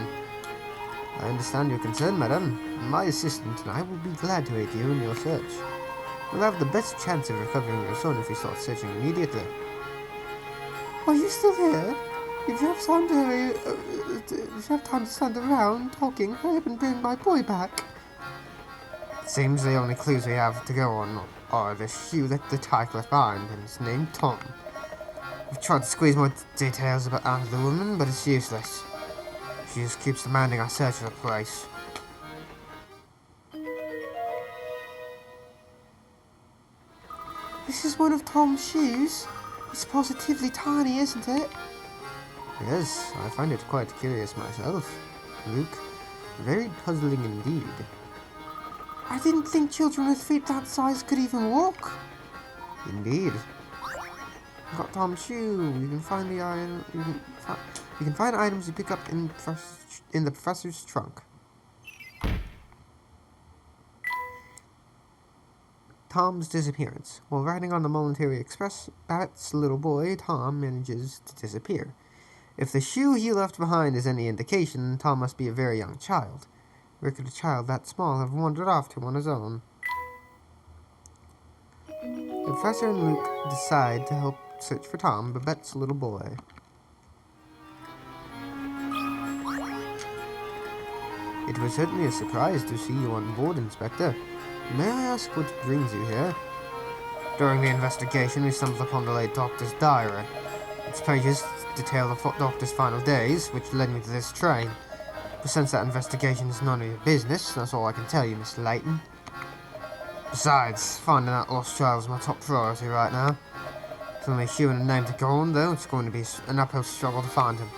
I understand your concern, madam. My assistant and I will be glad to aid you in your search. We'll have the best chance of recovering your son if we start searching immediately. Are you still here? If you have time to stand around talking, hurry up and bring my boy back. It seems the only clues we have to go on are the shoe that the tyke left behind, and it's named Tom. We've tried to squeeze more details out of the woman, but it's useless. She just keeps demanding I search the place. This is one of Tom's shoes. It's positively tiny, isn't it? Yes, I find it quite curious myself. Luke, very puzzling indeed. I didn't think children with feet that size could even walk. Indeed. Got Tom's shoe. You can find the item. You can find items you pick up in the professor's trunk. Tom's disappearance. While riding on the Molentary Express, Babbitt's little boy, Tom, manages to disappear. If the shoe he left behind is any indication, Tom must be a very young child. Where could a child that small have wandered off to on his own? The professor and Luke decide to help search for Tom, Babette's little boy. It was certainly a surprise to see you on board, Inspector. May I ask what brings you here? During the investigation, we stumbled upon the late doctor's diary. Its pages detail the doctor's final days, which led me to this train. But since that investigation is none of your business, that's all I can tell you, Mr. Layton. Besides, finding that lost child is my top priority right now. With only a human name to go on, though, it's going to be an uphill struggle to find him.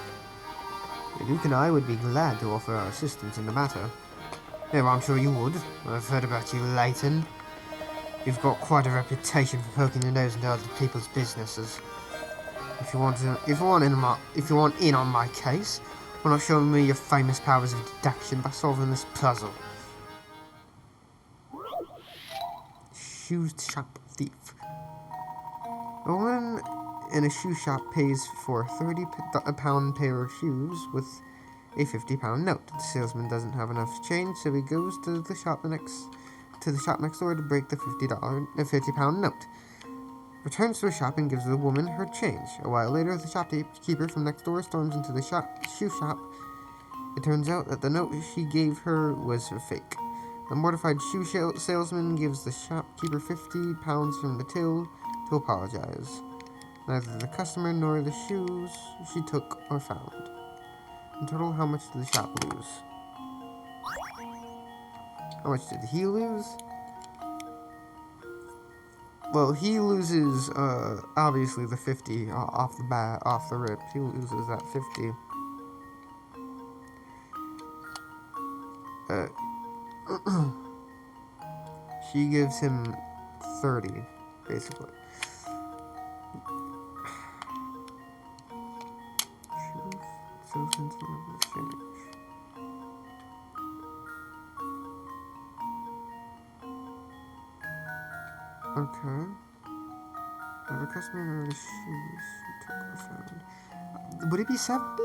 Luke and I would be glad to offer our assistance in the matter. Yeah, well, I'm sure you would. I've heard about you, Layton. You've got quite a reputation for poking your nose into other people's businesses. If you want in on my case, why not show me your famous powers of deduction by solving this puzzle? shoe shop thief. A woman in a shoe shop pays for a £30 pair of shoes with a £50 note. The salesman doesn't have enough change, so he goes to the shop next door to break the £50 note. Returns to the shop and gives the woman her change. A while later, the shopkeeper from next door storms into the shoe shop. It turns out that the note she gave her was a fake. The mortified shoe salesman gives the shopkeeper £50 from the till to apologize. Neither the customer nor the shoes she took are found. In total, how much did the shop lose? How much did he lose? Well, he loses, obviously the 50 off the rip. He loses that 50. She gives him 30, basically. Okay. Now the customer remembered the shoes he took or found. Would it be 70?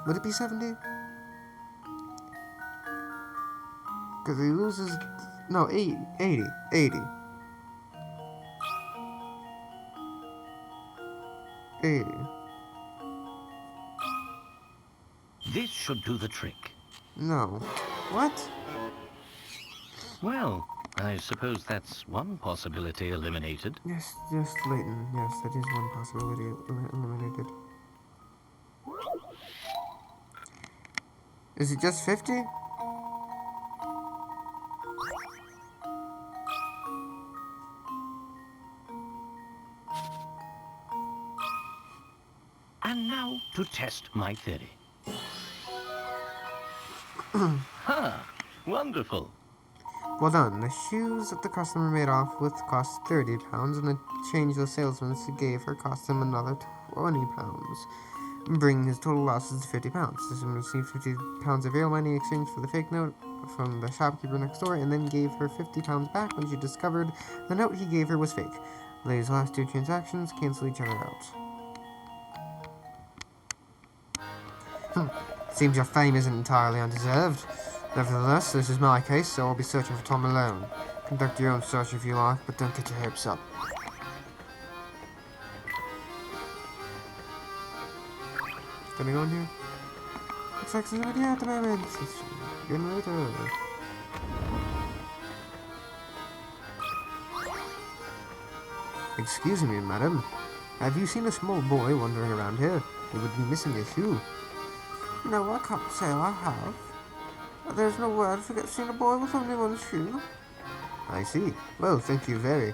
Would it be 70? Because he loses... No, 80. 80. This should do the trick. No. What? Well, I suppose that's one possibility eliminated. Yes, Layton. Yes, that is one possibility eliminated. Is it just 50? And now to test my theory. Ha! Wonderful. Well done. The shoes that the customer made off with cost £30, and the change the salesman gave her cost him another £20, bringing his total losses to £50. The salesman received £50 of real money in exchange for the fake note from the shopkeeper next door, and then gave her £50 back when she discovered the note he gave her was fake. These last two transactions cancel each other out. Seems your fame isn't entirely undeserved. Nevertheless, this is my case, so I'll be searching for Tom alone. Conduct your own search if you like, but don't get your hopes up. What's going on here? Looks like there's nobody at the moment. It's getting later. Excuse me, madam. Have you seen a small boy wandering around here? He would be missing a shoe. No, I can't say I have. There's no word for seeing a boy with only one shoe. I see. Well, thank you very.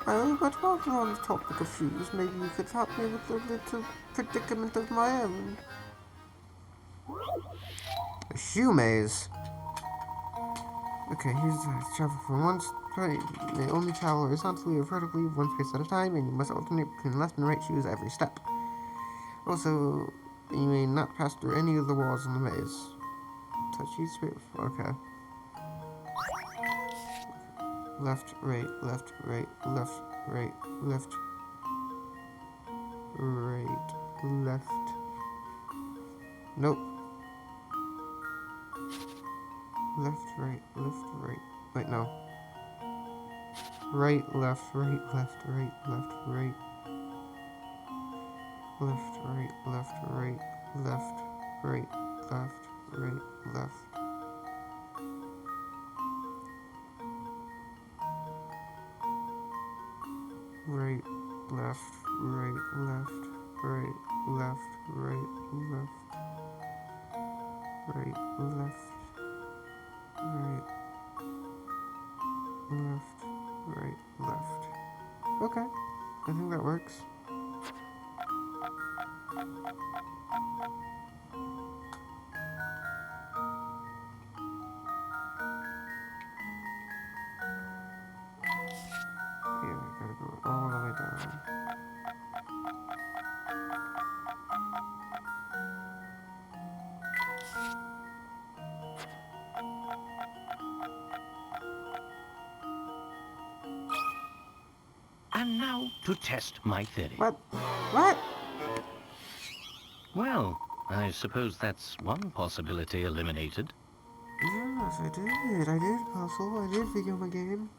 Oh, but while we're on the topic of shoes, maybe you could help me with a little predicament of my own. A shoe maze. Okay, here's the travel from one straight. May only travel horizontally or vertically one space at a time, and you must alternate between left and right shoes every step. Also, you may not pass through any of the walls in the maze. Touch each space. Okay. Left, right, left, right, left, right, left, right, left. Nope. Left, right, left, right. Wait, no. Right, left, right, left, right, left, right. Left, right, left, right, left, right, left, right, left. Right, left, right, left, right, left, right, left, right, left, right, left, right, left. Okay, I think that works. Yeah, I gotta go all the way down. And now to test my theory. What? What? Well, I suppose that's one possibility eliminated. Yes, I did. I did puzzle. I did figure my game.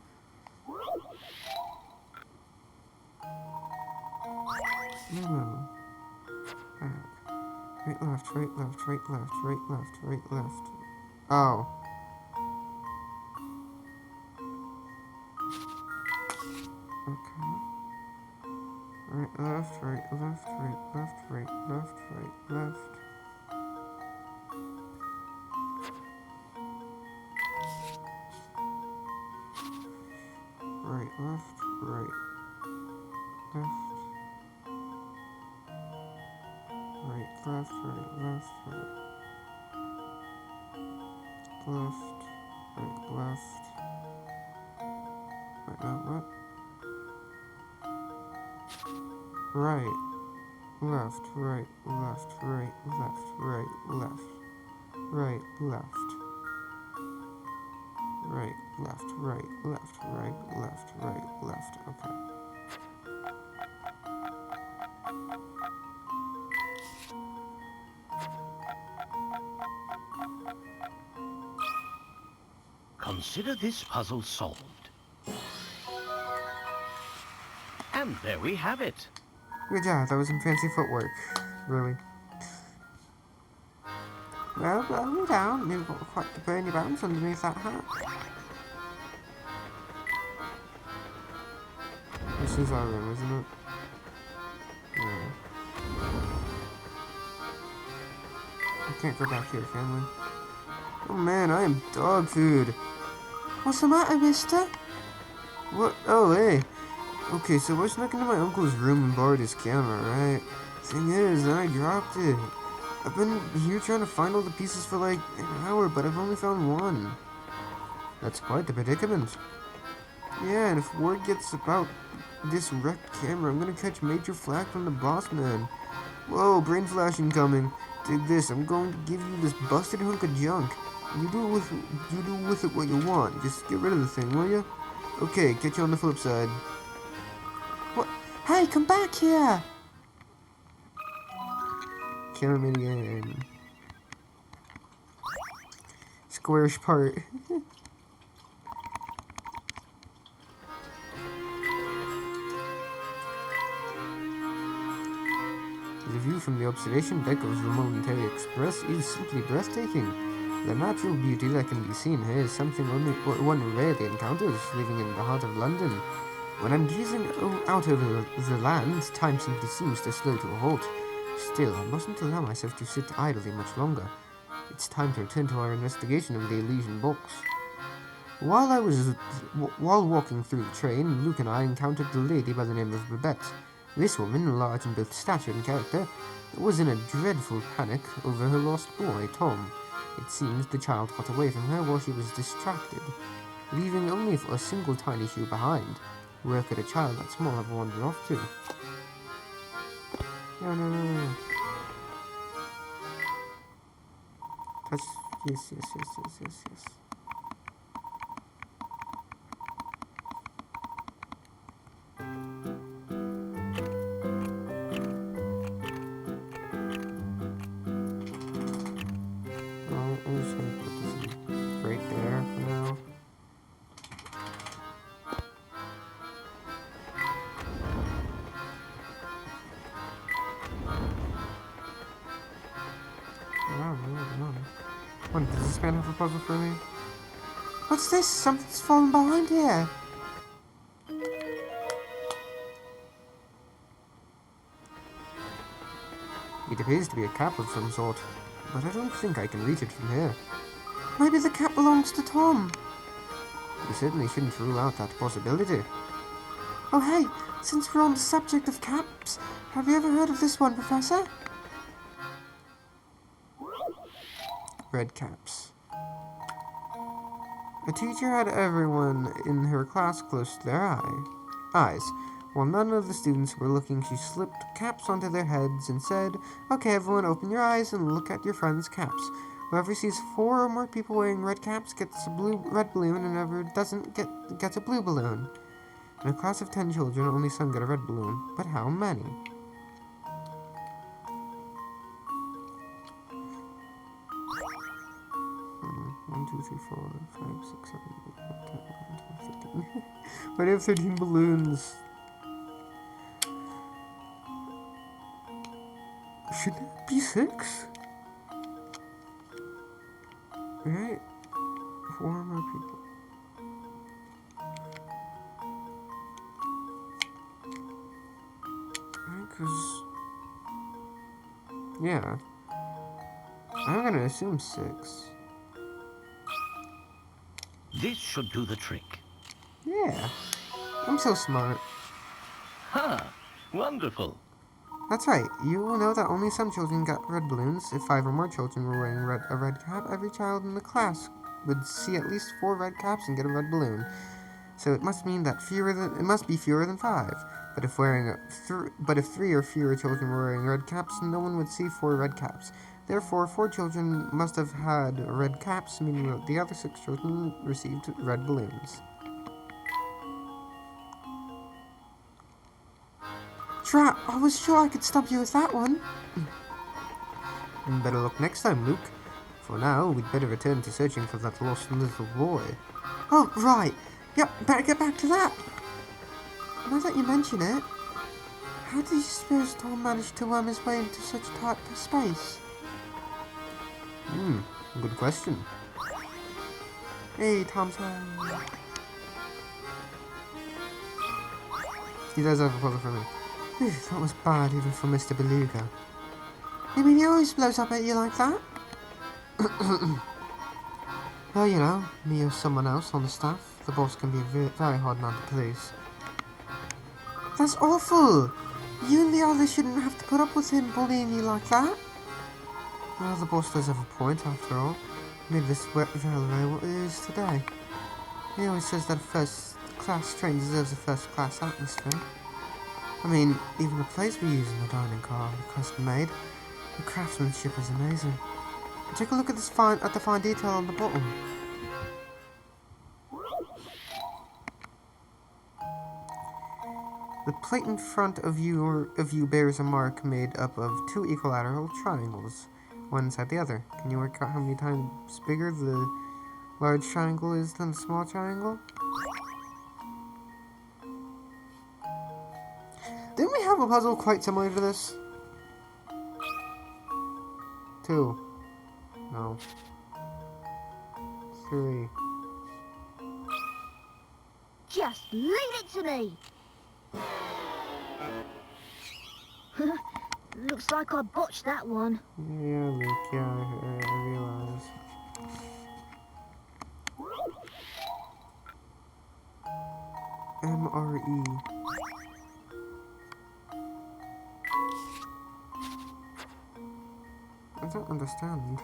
No. Right, left, right, left, right, left, right, left, right, left. Oh. Okay. Right, left, right, left, right, left, right, left, right, left. Right, left, right, left. Right, left, right, left, right. Left, right, left. Wait, no, what? Right, left, right, left, right, left, right, left. Right, left. Right, left, right, left, right, left, right, left. Okay. Consider this puzzle solved. And there we have it. Good job, that was some fancy footwork. Really. Well, you're down. You've got quite the burny bounce underneath that hat. This is our room, isn't it? Yeah. We can't go back here, can we? Oh man, I am dog food. What's the matter, mister? What? Oh, hey. Okay, so I snuck into my uncle's room and borrowed his camera, right? Thing is, then I dropped it. I've been here trying to find all the pieces for like an hour, but I've only found one. That's quite the predicament. Yeah, and if word gets about this wrecked camera, I'm gonna catch major flack from the boss man. Whoa, brain flash incoming. Dig this, I'm going to give you this busted hunk of junk. You do with it what you want. Just get rid of the thing, will you? Okay, catch you on the flip side. What? Hey, come back here! Camera mini game. Squarish part. The view from the observation deck of the Molentary Express is simply breathtaking. The natural beauty that can be seen here is something only one rarely encounters living in the heart of London. When I'm gazing out over the land, time simply seems to slow to a halt. Still, I mustn't allow myself to sit idly much longer. It's time to return to our investigation of the illusion box. While walking through the train, Luke and I encountered a lady by the name of Babette. This woman, large in both stature and character, was in a dreadful panic over her lost boy, Tom. It seems the child got away from her while she was distracted, leaving only a single tiny shoe behind. Where could a child that small have wandered off to? No. Touch. Yes. I'm just gonna put this right there for now. What, does this man have a puzzle for me? What's this? Something's fallen behind here. It appears to be a cap of some sort, but I don't think I can reach it from here. Maybe the cap belongs to Tom. We certainly shouldn't rule out that possibility. Oh hey, since we're on the subject of caps, have you ever heard of this one, Professor? Red caps. A teacher had everyone in her class close to their eyes. While none of the students were looking, she slipped caps onto their heads and said, "Okay, everyone, open your eyes and look at your friends' caps. Whoever sees 4 or more people wearing red caps gets a red balloon, and whoever doesn't gets a blue balloon." In a class of 10 children, only some get a red balloon. But how many? One, 2, 3, 4, 5, 6, 7, 8, 9, 10, 11, 12, 13. Why do you have 13 balloons? Shouldn't it be 6? Right? 4 more people. Right, because... yeah. I'm gonna assume 6. This should do the trick. Yeah. I'm so smart. Ha! Wonderful. That's right. You will know that only some children get red balloons. If 5 or more children were wearing a red cap, every child in the class would see at least 4 red caps and get a red balloon. So it must mean that it must be fewer than 5. But if 3 or fewer children were wearing red caps, no one would see 4 red caps. Therefore, 4 children must have had red caps, meaning that the other 6 children received red balloons. Drat, I was sure I could stop you with that one. Better luck next time, Luke. For now, we'd better return to searching for that lost little boy. Oh, right. Yep, better get back to that. Now that you mention it, how did you suppose Tom managed to worm his way into such tight space? Good question. Hey, Tom's home. He does have a bother for me. Phew, that was bad even for Mr. Beluga. You mean he always blows up at you like that? Well, you know, me or someone else on the staff, the boss can be a very hard man to please. That's awful! You and the others shouldn't have to put up with him bullying you like that. Well, the boss does have a point, after all. Made this railway what it is today. He always says that a first-class train deserves a first-class atmosphere. I mean, even the plates we use in the dining car are custom-made. The craftsmanship is amazing. Take a look at the fine detail on the bottom. The plate in front of you bears a mark made up of 2 equilateral triangles, one inside the other. Can you work out how many times bigger the large triangle is than the small triangle? Didn't we have a puzzle quite similar to this? 2. No. 3. Just leave it to me. Looks like I botched that one. Yeah, Luke, yeah, I realize. MRE. I don't understand.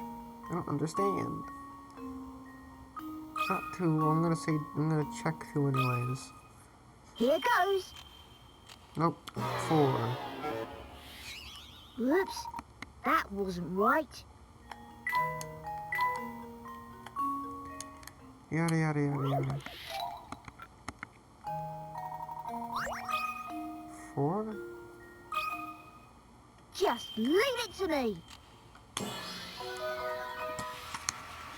I don't understand. That 2, I'm gonna check 2 anyways. Here goes. Nope, 4. Oops, that wasn't right. Yada yada yada yada. 4? Just leave it to me.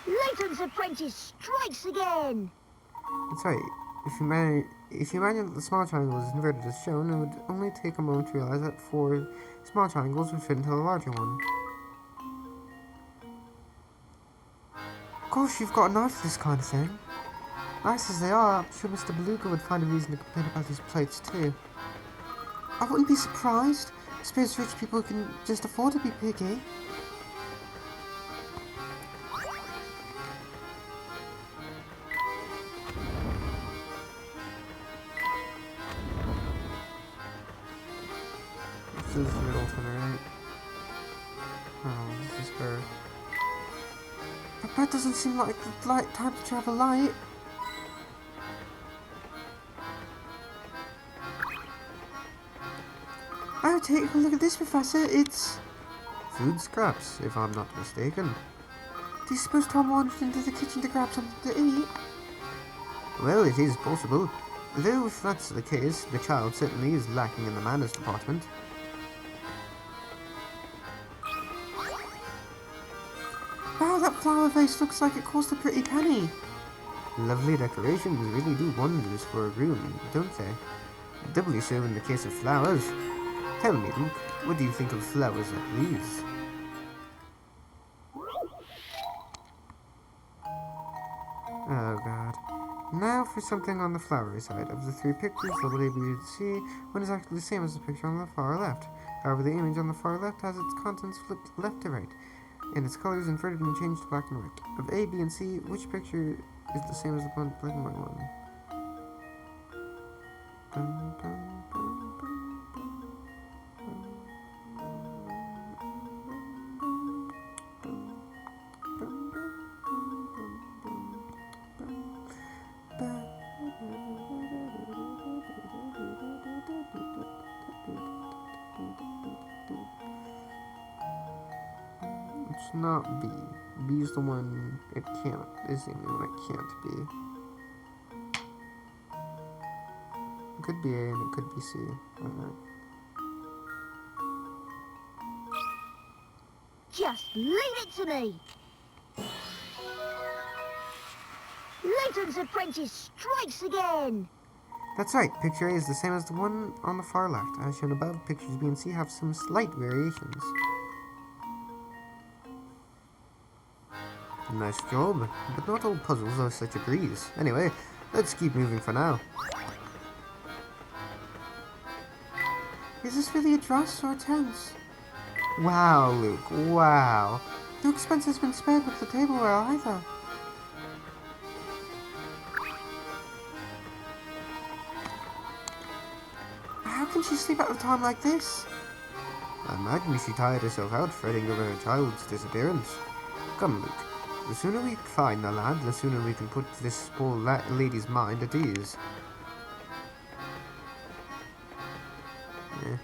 Layton's apprentice strikes again. That's right. If you imagine that the small triangle is inverted as shown, it would only take a moment to realize that 4 small triangles would fit into the larger one. Gosh, you've got an eye for this kind of thing. Nice as they are, I'm sure Mr. Beluga would find a reason to complain about these plates too. I wouldn't be surprised. I suppose rich people can just afford to be picky. This is Middleton, right? Oh, this is her. But that doesn't seem like the time to travel light. Oh, take a look at this, Professor. It's food scraps, if I'm not mistaken. Do you suppose Tom wandered into the kitchen to grab something to eat? Well, it is possible. Though if that's the case, the child certainly is lacking in the manners department. Wow, that flower vase looks like it cost a pretty penny. Lovely decorations really do wonders for a room, don't they? Doubly so in the case of flowers. Tell me, Luke, what do you think of flowers like these? Oh god. Now for something on the flowery side. Of the three pictures, the label you see, one is actually the same as the picture on the far left. However, the image on the far left has its contents flipped left to right, and its colors inverted and changed to black and white. Of A, B, and C, which picture is the same as the black and white one? Dun, dun, dun, dun, dun. It's not B. B is the one it can't, is the only one it can't be. It could be A and it could be C. I don't know. Just leave it to me. Layton's apprentice strikes again. That's right, picture A is the same as the one on the far left. As shown above, pictures B and C have some slight variations. Nice job, but not all puzzles are such a breeze. Anyway, let's keep moving for now. Is this really a dress or a tense? Wow, Luke, wow. No expense has been spared with the tableware either. How can she sleep at a time like this? I imagine she tired herself out fretting over her child's disappearance. Come, Luke. The sooner we find the lad, the sooner we can put this poor lady's mind at ease. Yeah.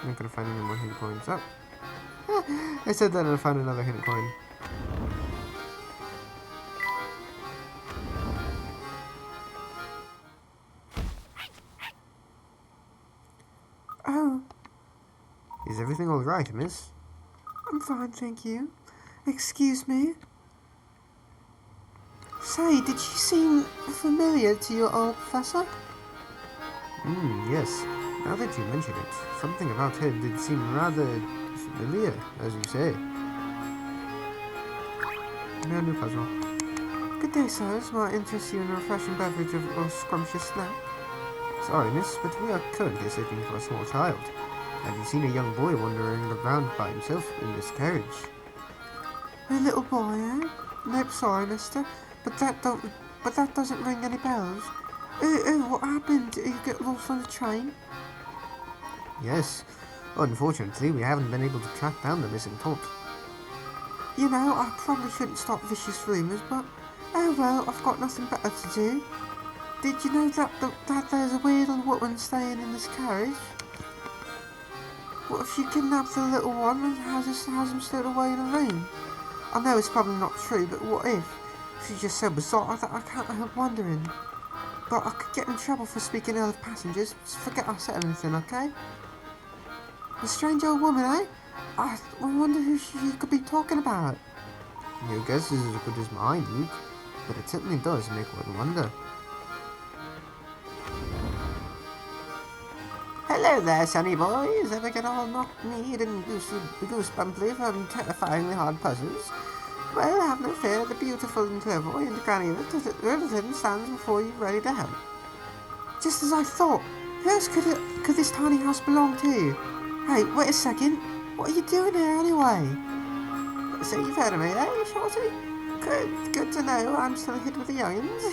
I'm not gonna find any more hidden coins. Oh! I said that and I found another hidden coin. Oh. Is everything alright, miss? I'm fine, thank you. Excuse me? Say, did she seem familiar to your old professor? Yes. Now that you mention it, something about her did seem rather familiar, as you say. No new puzzle. Good day, sirs. May I interest you in a refreshing beverage or scrumptious snack? Sorry, miss, but we are currently searching for a small child. Have you seen a young boy wandering around by himself in this carriage? A little boy, eh? Nope, sorry, mister, but that doesn't ring any bells. What happened? Did you get lost on the train? Yes. Unfortunately, we haven't been able to track down the missing tot. You know, I probably shouldn't start vicious rumours, but oh well, I've got nothing better to do. Did you know that there's a weird old woman staying in this carriage? What if she kidnapped the little one and has him stowed away in a room? I know it's probably not true, but what if? She's just so bizarre that I can't help wondering. But I could get in trouble for speaking ill of passengers, so forget I said anything, okay? A strange old woman, eh? I wonder who she could be talking about. Your guess is as good as mine, Luke, but it certainly does make one wonder. Hello there, sonny boys. Ever get all knock-kneed and goosebumply from terrifyingly hard puzzles? Well, have no fear. The beautiful and clairvoyant Granny Littleton stands before you, ready to help. Just as I thought. Who else could this tiny house belong to? Hey, wait a second. What are you doing here anyway? So you've heard of me, eh, Shorty? Good to know. I'm still hid with the young'uns.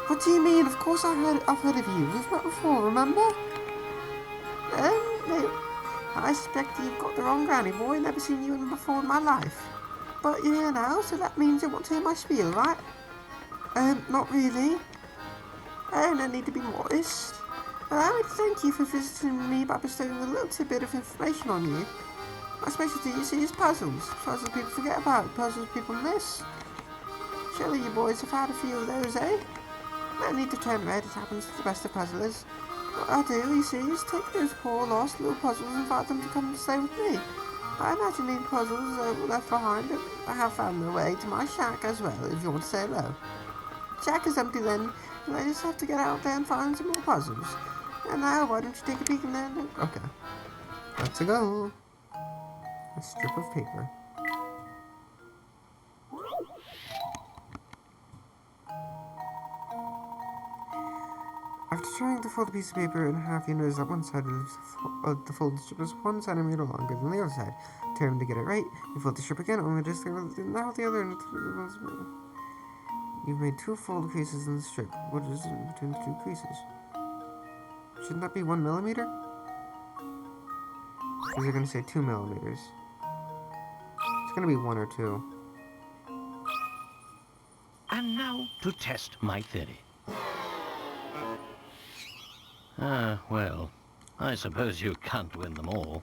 What do you mean? Of course I've heard of you. We've met before, remember? No. I suspect you've got the wrong granny, boy. Never seen you before in my life. But you're here now, so that means you want to hear my spiel, right? Not really. No need to be modest. Allow me to thank you for visiting me by bestowing a little tidbit of information on you. My specialty, you see, is puzzles. Puzzles people forget about, puzzles people miss. Surely you boys have had a few of those, eh? I need to turn red. It happens to the best of puzzlers. What I'll do, you see, is take those poor lost little puzzles and invite them to come and stay with me. I imagine these puzzles left behind have found their way to my shack as well, if you want to say hello. Shack is empty then, and I just have to get out there and find some more puzzles. And now, why don't you take a peek in there? Okay. Let's go. A strip of paper. After trying to fold a piece of paper in half, you notice that one side of the folded strip is 1 centimeter longer than the other side. Determined to get it right, you fold the strip again, only to discover that now the other end. You've made 2 fold creases in the strip. What is in between the 2 creases? Shouldn't that be 1 millimeter? Or is it going to say 2 millimeters? It's going to be 1 or 2. And now to test my theory. Well, I suppose you can't win them all.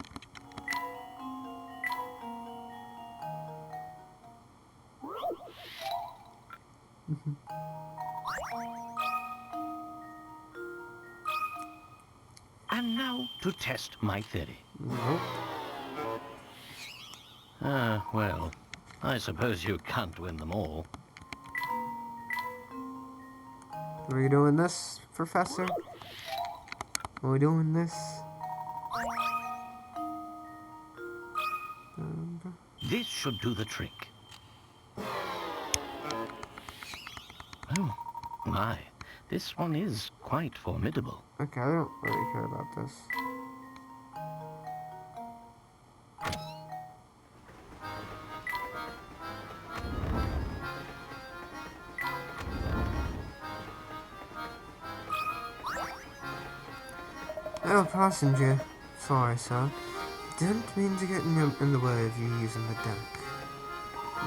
And now to test my theory. Nope. Well, I suppose you can't win them all. Are we doing this, Professor? Are we doing this? This should do the trick. Oh, my. This one is quite formidable. Okay, I don't really care about this. Oh, passenger. Sorry, sir. Didn't mean to get in the way of you using the deck.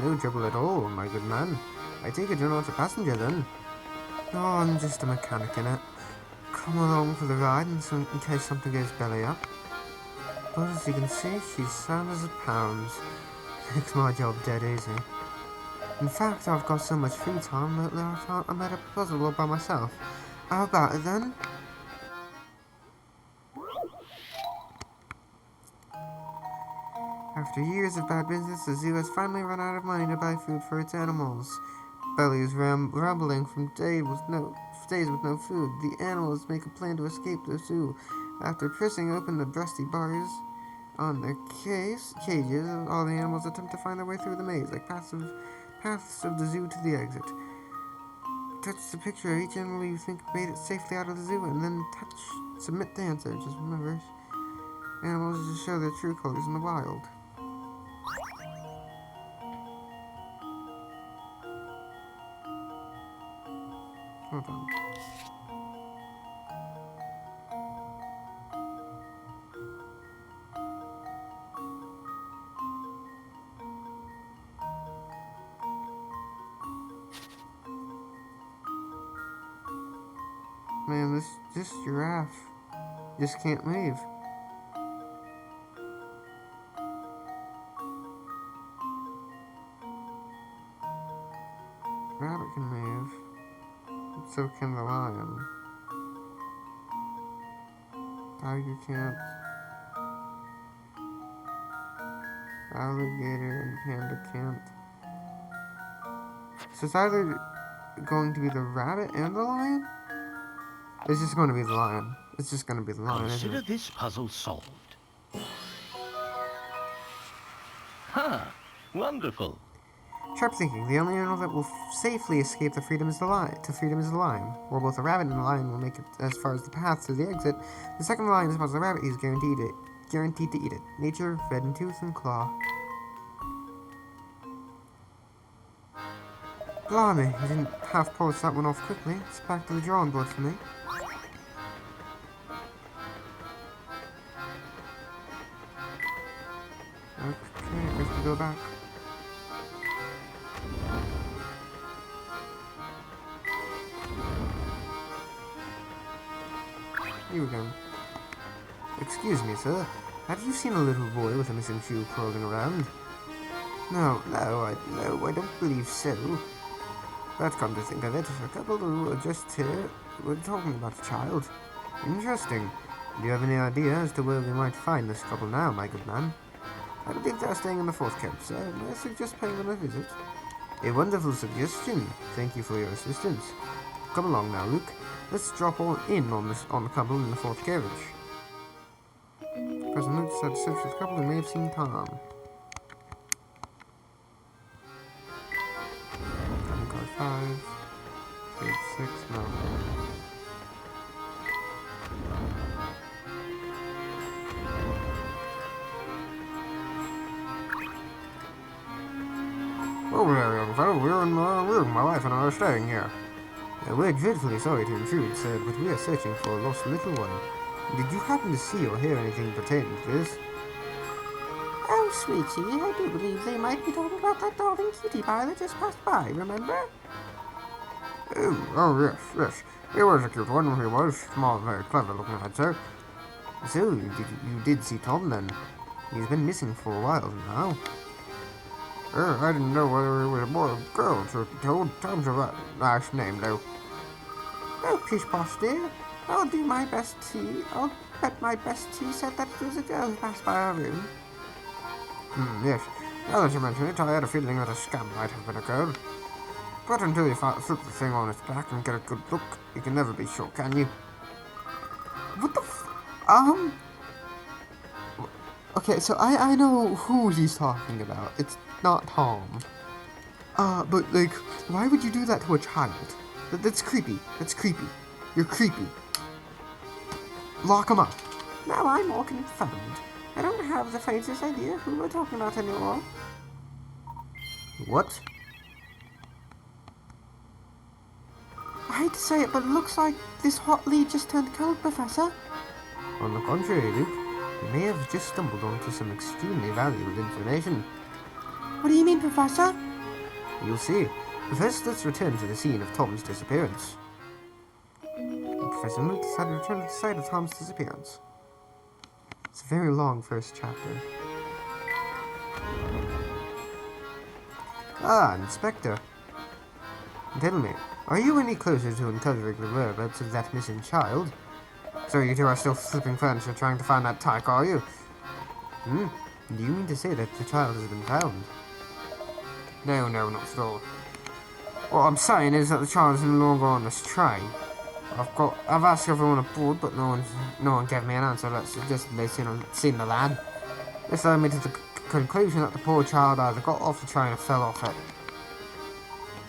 No trouble at all, my good man. I take it you're not a passenger, then? No, I'm just a mechanic in it. Come along for the ride in case something goes belly up. But as you can see, she's sound as a pound. Makes my job dead easy. In fact, I've got so much free time that I made up a puzzle all by myself. How about it, then? After years of bad business, the zoo has finally run out of money to buy food for its animals. Belly is rumbling from days with no food. The animals make a plan to escape the zoo. After pressing open the rusty bars on their cages, all the animals attempt to find their way through the maze, like paths of the zoo to the exit. Touch the picture of each animal you think made it safely out of the zoo, and then submit the answer. Just remember, animals just show their true colors in the wild. Hold on. Man, this giraffe just can't move. Rabbit can move. So can the lion. Tiger can't. Alligator and panda can't. So it's either going to be the rabbit and the lion? It's just going to be the lion. It's just going to be the lion, isn't Consider it? this puzzle solved. Ha! Wonderful. Sharp thinking. The only animal that will safely escape the freedom is the lion. While both the rabbit and the lion will make it as far as the path to the exit, the second lion spots the rabbit. He's guaranteed to eat it. Nature, fed in tooth and claw. Blimey, you didn't half polish that one off quickly. It's back to the drawing board for me. Okay, I guess we go back. Here we go. Excuse me, sir. Have you seen a little boy with a missing shoe crawling around? No, I don't believe so. But come to think of it, a couple who were just here were talking about a child. Interesting. Do you have any idea as to where we might find this couple now, my good man? I believe they are staying in the fourth camp, sir. May I suggest paying them a visit? A wonderful suggestion. Thank you for your assistance. Come along now, Luke. Let's drop all in on the couple in the fourth carriage. President Luke decided to search for the couple who may have seen Tom. Card 5. Page 6, no. Oh, there, young fellow. My wife and I are staying here. We're dreadfully sorry to intrude, sir, but we are searching for a lost little one. Did you happen to see or hear anything pertaining to this? Oh, sweetie, I do believe they might be talking about that darling cutie pie that just passed by, remember? Oh, yes. He was a cute one, he was. Small, very clever looking lad, sir. So, you did see Tom, then? He's been missing for a while now. I didn't know whether he was a boy or girl, truth be told. Tom's a nice name, though. Oh, pish posh, dear. I'll bet my best tea said that it was a girl who passed by our room. Yes. Now that you mention it, I had a feeling that a scam might have been a girl. But until you flip the thing on its back and get a good look, you can never be sure, can you? What the Okay, so I know who he's talking about. It's not Tom. But, like, why would you do that to a child? That's creepy. You're creepy. Lock him up. Now I'm all confirmed. I don't have the faintest idea who we're talking about anymore. What? I hate to say it, but it looks like this hot lead just turned cold, Professor. On the contrary, Luke. You may have just stumbled onto some extremely valuable information. What do you mean, Professor? You'll see. First, let's return to the scene of Tom's disappearance. Professor Luke decided to return to the site of Tom's disappearance. It's a very long first chapter. Ah, Inspector. Tell me, are you any closer to uncovering the whereabouts of that missing child? So you two are still flipping furniture trying to find that tyke, are you? Do you mean to say that the child has been found? No, not at all. What I'm saying is that the child is no longer on this train. I've asked everyone aboard, but no one gave me an answer that suggested they'd seen the lad. This led me to the conclusion that the poor child either got off the train or fell off it.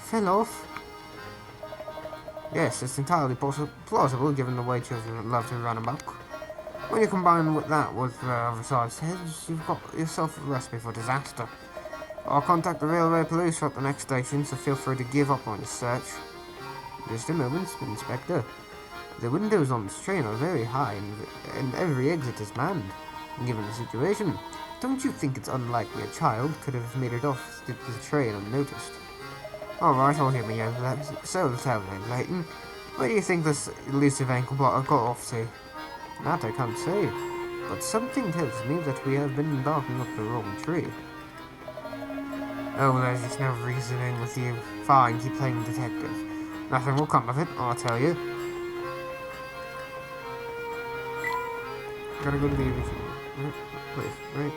Fell off? Yes, it's entirely plausible given the way children love to run amok. When you combine that with oversized heads, you've got yourself a recipe for disaster. I'll contact the railway police at the next station, so feel free to give up on your search. Just a moment, Inspector. The windows on this train are very high, and every exit is manned. Given the situation, don't you think it's unlikely a child could have made it off the train unnoticed? Alright, I'll hear me over that. So tell me, Layton, where do you think this elusive ankle blocker got off to? That I can't say, but something tells me that we have been barking up the wrong tree. Oh, there's just no reasoning with you. Fine, keep playing detective. Nothing will come of it, I'll tell you. Gotta go to the original place, right?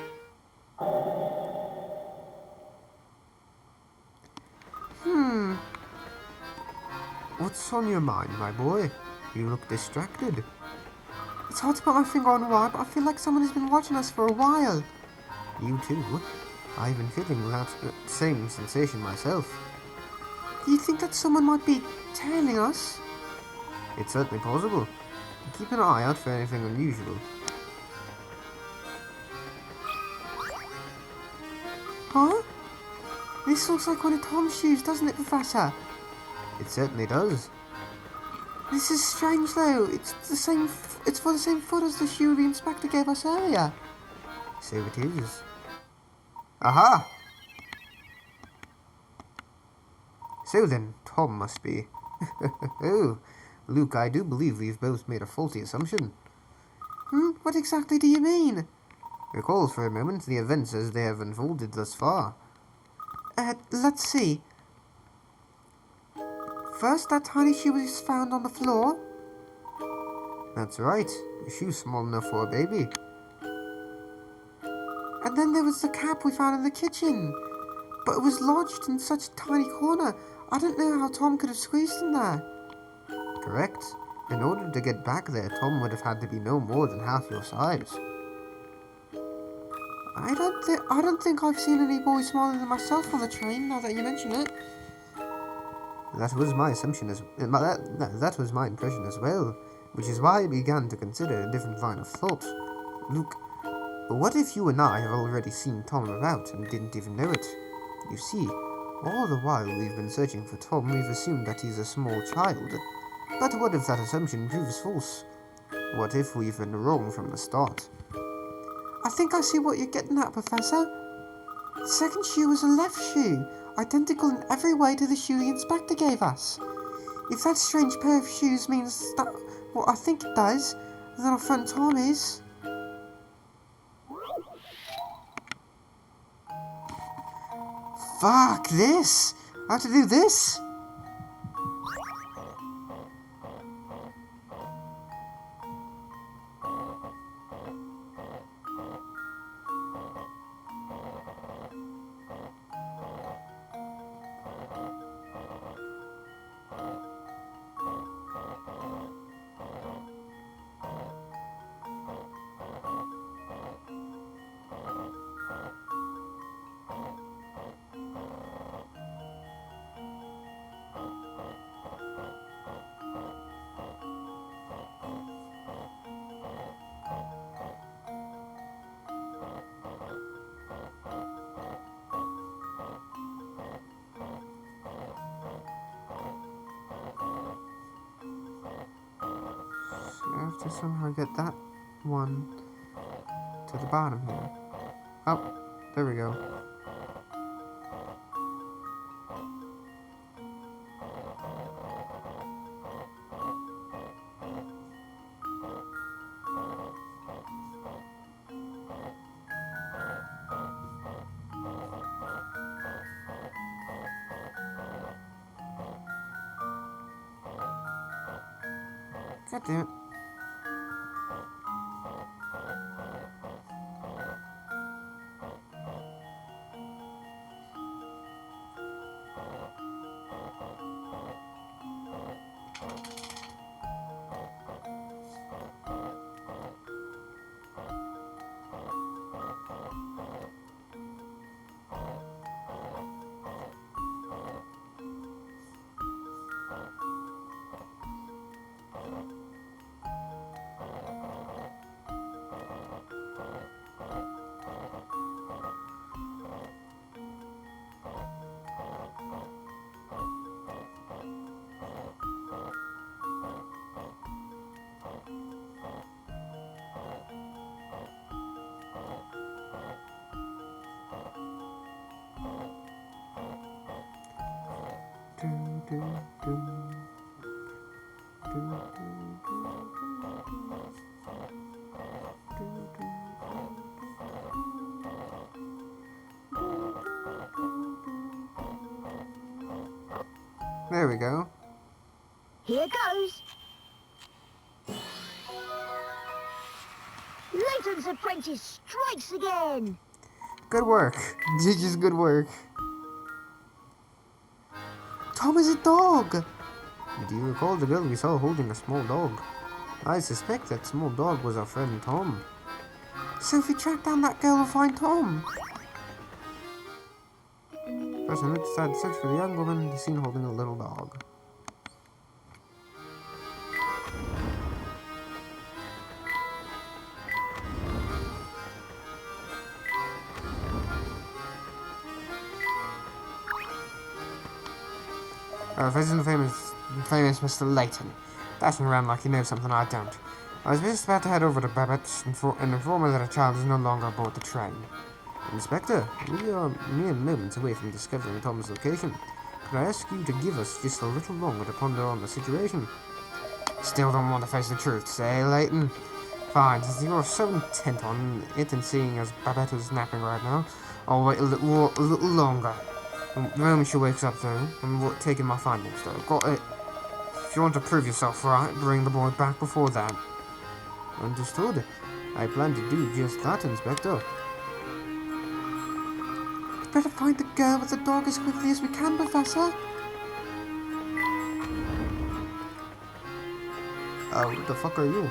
What's on your mind, my boy? You look distracted. It's hard to put my finger on why, but I feel like someone has been watching us for a while. You too? I've been feeling that same sensation myself. Do you think that someone might be tailing us? It's certainly possible. Keep an eye out for anything unusual. Huh? This looks like one of Tom's shoes, doesn't it, Professor? It certainly does. This is strange, though. It's for the same foot as the shoe the inspector gave us earlier. So it is. Aha! So then, Tom must be... Oh, Luke, I do believe we've both made a faulty assumption. What exactly do you mean? Recall for a moment the events as they have unfolded thus far. Let's see. First, that tiny shoe was found on the floor. That's right. A shoe small enough for a baby. And then there was the cap we found in the kitchen. But it was lodged in such a tiny corner. I don't know how Tom could have squeezed in there. Correct. In order to get back there, Tom would have had to be no more than half your size. I don't think I've seen any boys smaller than myself on the train, now that you mention it. That was my assumption that was my impression as well, which is why I began to consider a different line of thought. Look, what if you and I have already seen Tom about and didn't even know it? You see, all the while we've been searching for Tom, we've assumed that he's a small child. But what if that assumption proves false? What if we've been wrong from the start? I think I see what you're getting at, Professor. The second shoe was a left shoe, identical in every way to the shoe the inspector gave us. If that strange pair of shoes means that what I think it does, then our friend Tom is... Fuck this! I have to do this? I have to somehow get that one to the bottom here. Oh, there we go. God damn it. There we go. Here goes. Layton's apprentice strikes again. Good work. Just good work. Tom is a dog! Do you recall the girl we saw holding a small dog? I suspect that small dog was our friend Tom. So if we track down that girl, we'll find Tom. First, I decided to search for the young woman seen holding a little dog. This is the famous Mr. Layton, dashing around like he knows something I don't. I was just about to head over to Babbitt's and inform her that a child is no longer aboard the train. Inspector, we are mere moments away from discovering Tom's location. Could I ask you to give us just a little longer to ponder on the situation? Still don't want to face the truth, say, Layton? Fine, since you're so intent on it and seeing as Babette is napping right now, I'll wait a little longer. The moment she wakes up, though, I'm taking my findings, though. Got it. If you want to prove yourself right, bring the boy back before that. Understood. I plan to do just that, Inspector. Better find the girl with the dog as quickly as we can, Professor. Who the fuck are you?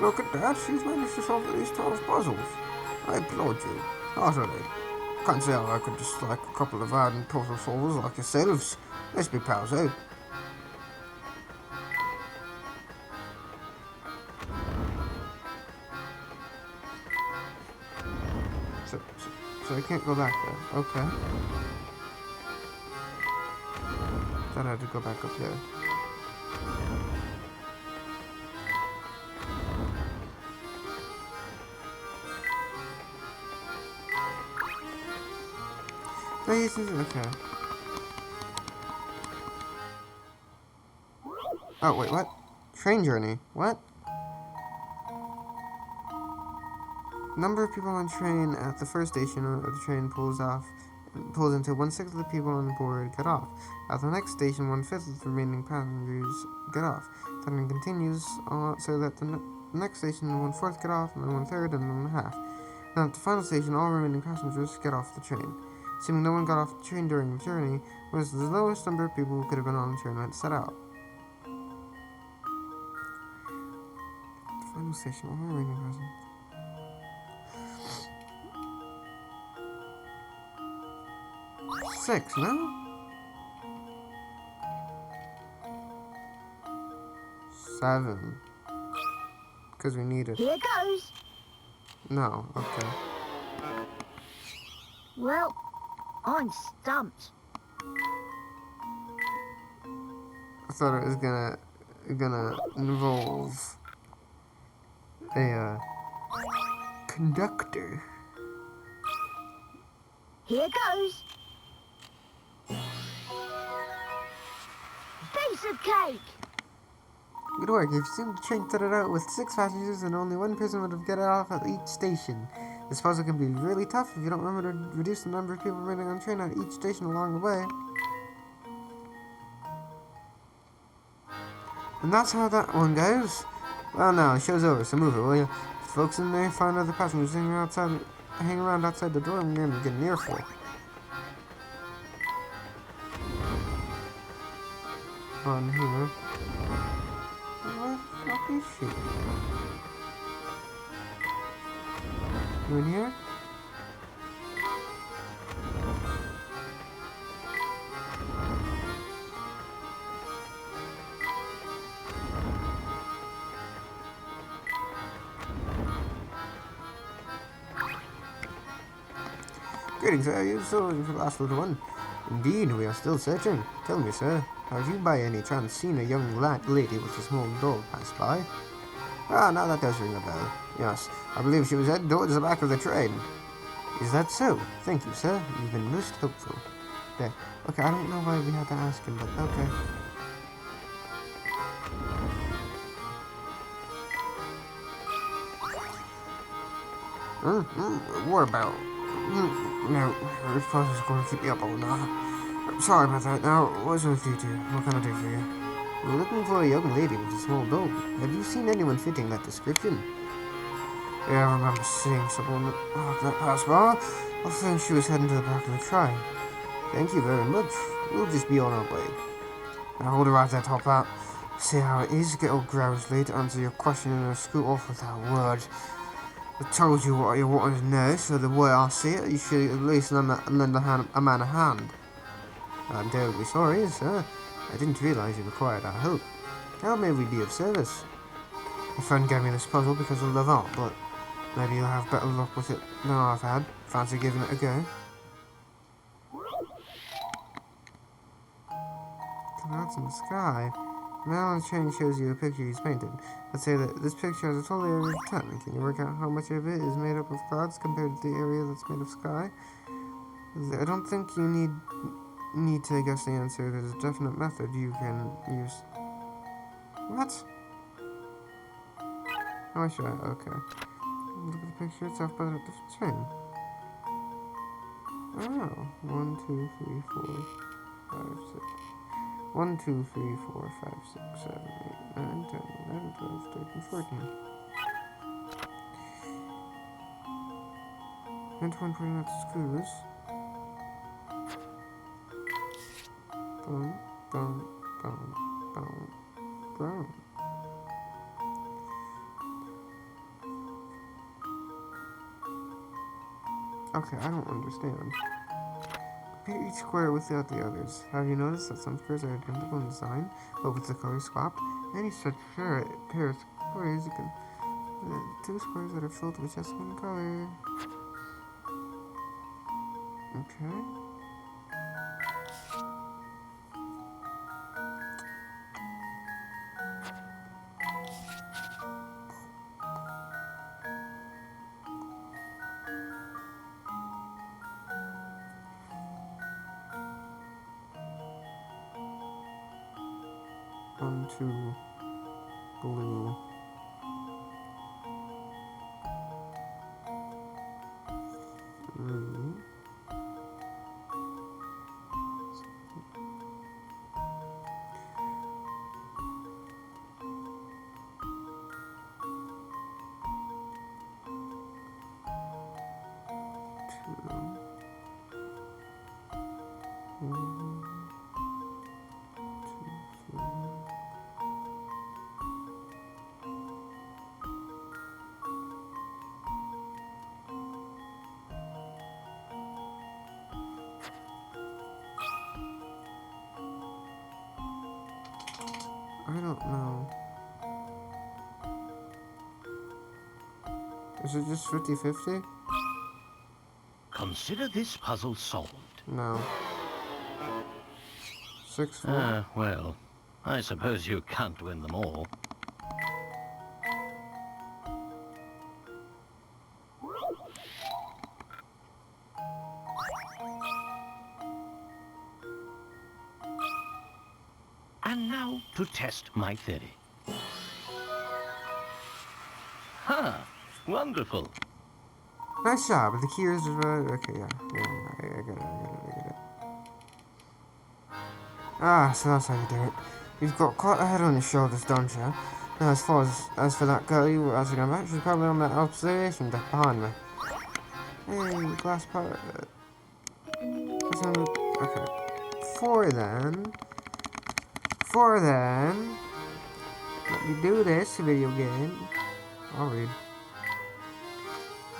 Look at that, she's managed to solve at least 12 puzzles. I applaud you. Heartily. Can't say how I could dislike a couple of ardent puzzle solvers like yourselves. Let's be pals, eh? So I can't go back there. Okay. Thought I had to go back up there. Okay. Oh, wait, what? Train journey. What? Number of people on train at the first station of the train pulls until 1/6 of the people on board get off. At the next station, 1/5 of the remaining passengers get off. Then it continues so that the next station, 1/4 get off, and then 1/3, and then 1/2. Then at the final station, all remaining passengers get off the train. Assuming no one got off the train during the journey, was the lowest number of people who could have been on the train when it set out. The final station, all remaining passengers. 6, no? 7. Because we need it. Here goes. No, okay. Well, I'm stumped. I thought it was gonna involve a conductor. Here goes. Piece of cake. Good work. If you the train started out with 6 passengers and only one person would have get off at each station. This puzzle can be really tough if you don't remember to reduce the number of people remaining on the train at each station along the way. And that's how that one goes. Well, now the show's over, so move it, will you? If folks in there find other passengers hanging around outside the door, I'm gonna get an earful. On here. Where the fuck is she? You in here? Greetings, sir. Are you still looking for the last little one? Indeed, we are still searching. Tell me, sir, have you by any chance seen a young lady with a small dog pass by? Ah, now that does ring a bell. Yes, I believe she was headed towards the back of the train. Is that so? Thank you, sir. You've been most helpful. There. Okay, I don't know why we had to ask him, but okay. What about? No, this process is going to keep me up all night. Sorry about that. Now, what's with you two? What can I do for you? We're looking for a young lady with a small dog. Have you seen anyone fitting that description? Yeah, I remember seeing someone that passed by. I think she was heading to the back of the train. Thank you very much. We'll just be on our way. Now hold her right there, top hat. See how it is, get all grousely to answer your question and scoot off without a word. I told you what you wanted to know, so the way I see it, you should at least lend a man a hand. I'm terribly sorry, sir. I didn't realize you required our help. How may we be of service? A friend gave me this puzzle because of love art, but maybe you'll have better luck with it than I've had. Fancy giving it a go? Clouds in the sky. Now on the train shows you a picture he's painted. Let's say that this picture has a total area of 10. Can you work out how much of it is made up of clouds compared to the area that's made of sky? I don't think you need to guess the answer. There's a definite method you can use. What? Oh, sure. Okay. Look at the picture itself, but at the train. Oh, 1, 2, 3, 4, 5, 6. 1, 2, 3, 4, 5, 6, 7, 8, 9, 10, 11, 12, 13, 14. And one putting out screws. Boom, boom, boom, boom, boom. Okay, I don't understand. Pair each square without the others. Have you noticed that some squares are identical in design, but with the color swapped? Any such pair of squares, you can two squares that are filled with just one color. Okay. One, two, blue. Three. Two. One, two, three. I don't know. Is it just 50-50? Consider this puzzle solved. No. 6, 4. Well, I suppose you can't win them all. And now to test my theory. Ha! Wonderful. Nice job. The key is okay. Yeah. I get it. Ah, so that's how you do it. You've got quite a head on your shoulders, don't you? Now, as for that girl you were asking about, she's probably on that observation deck behind me. Hey, glass part. Okay. For then, let me do this video game. I'll read.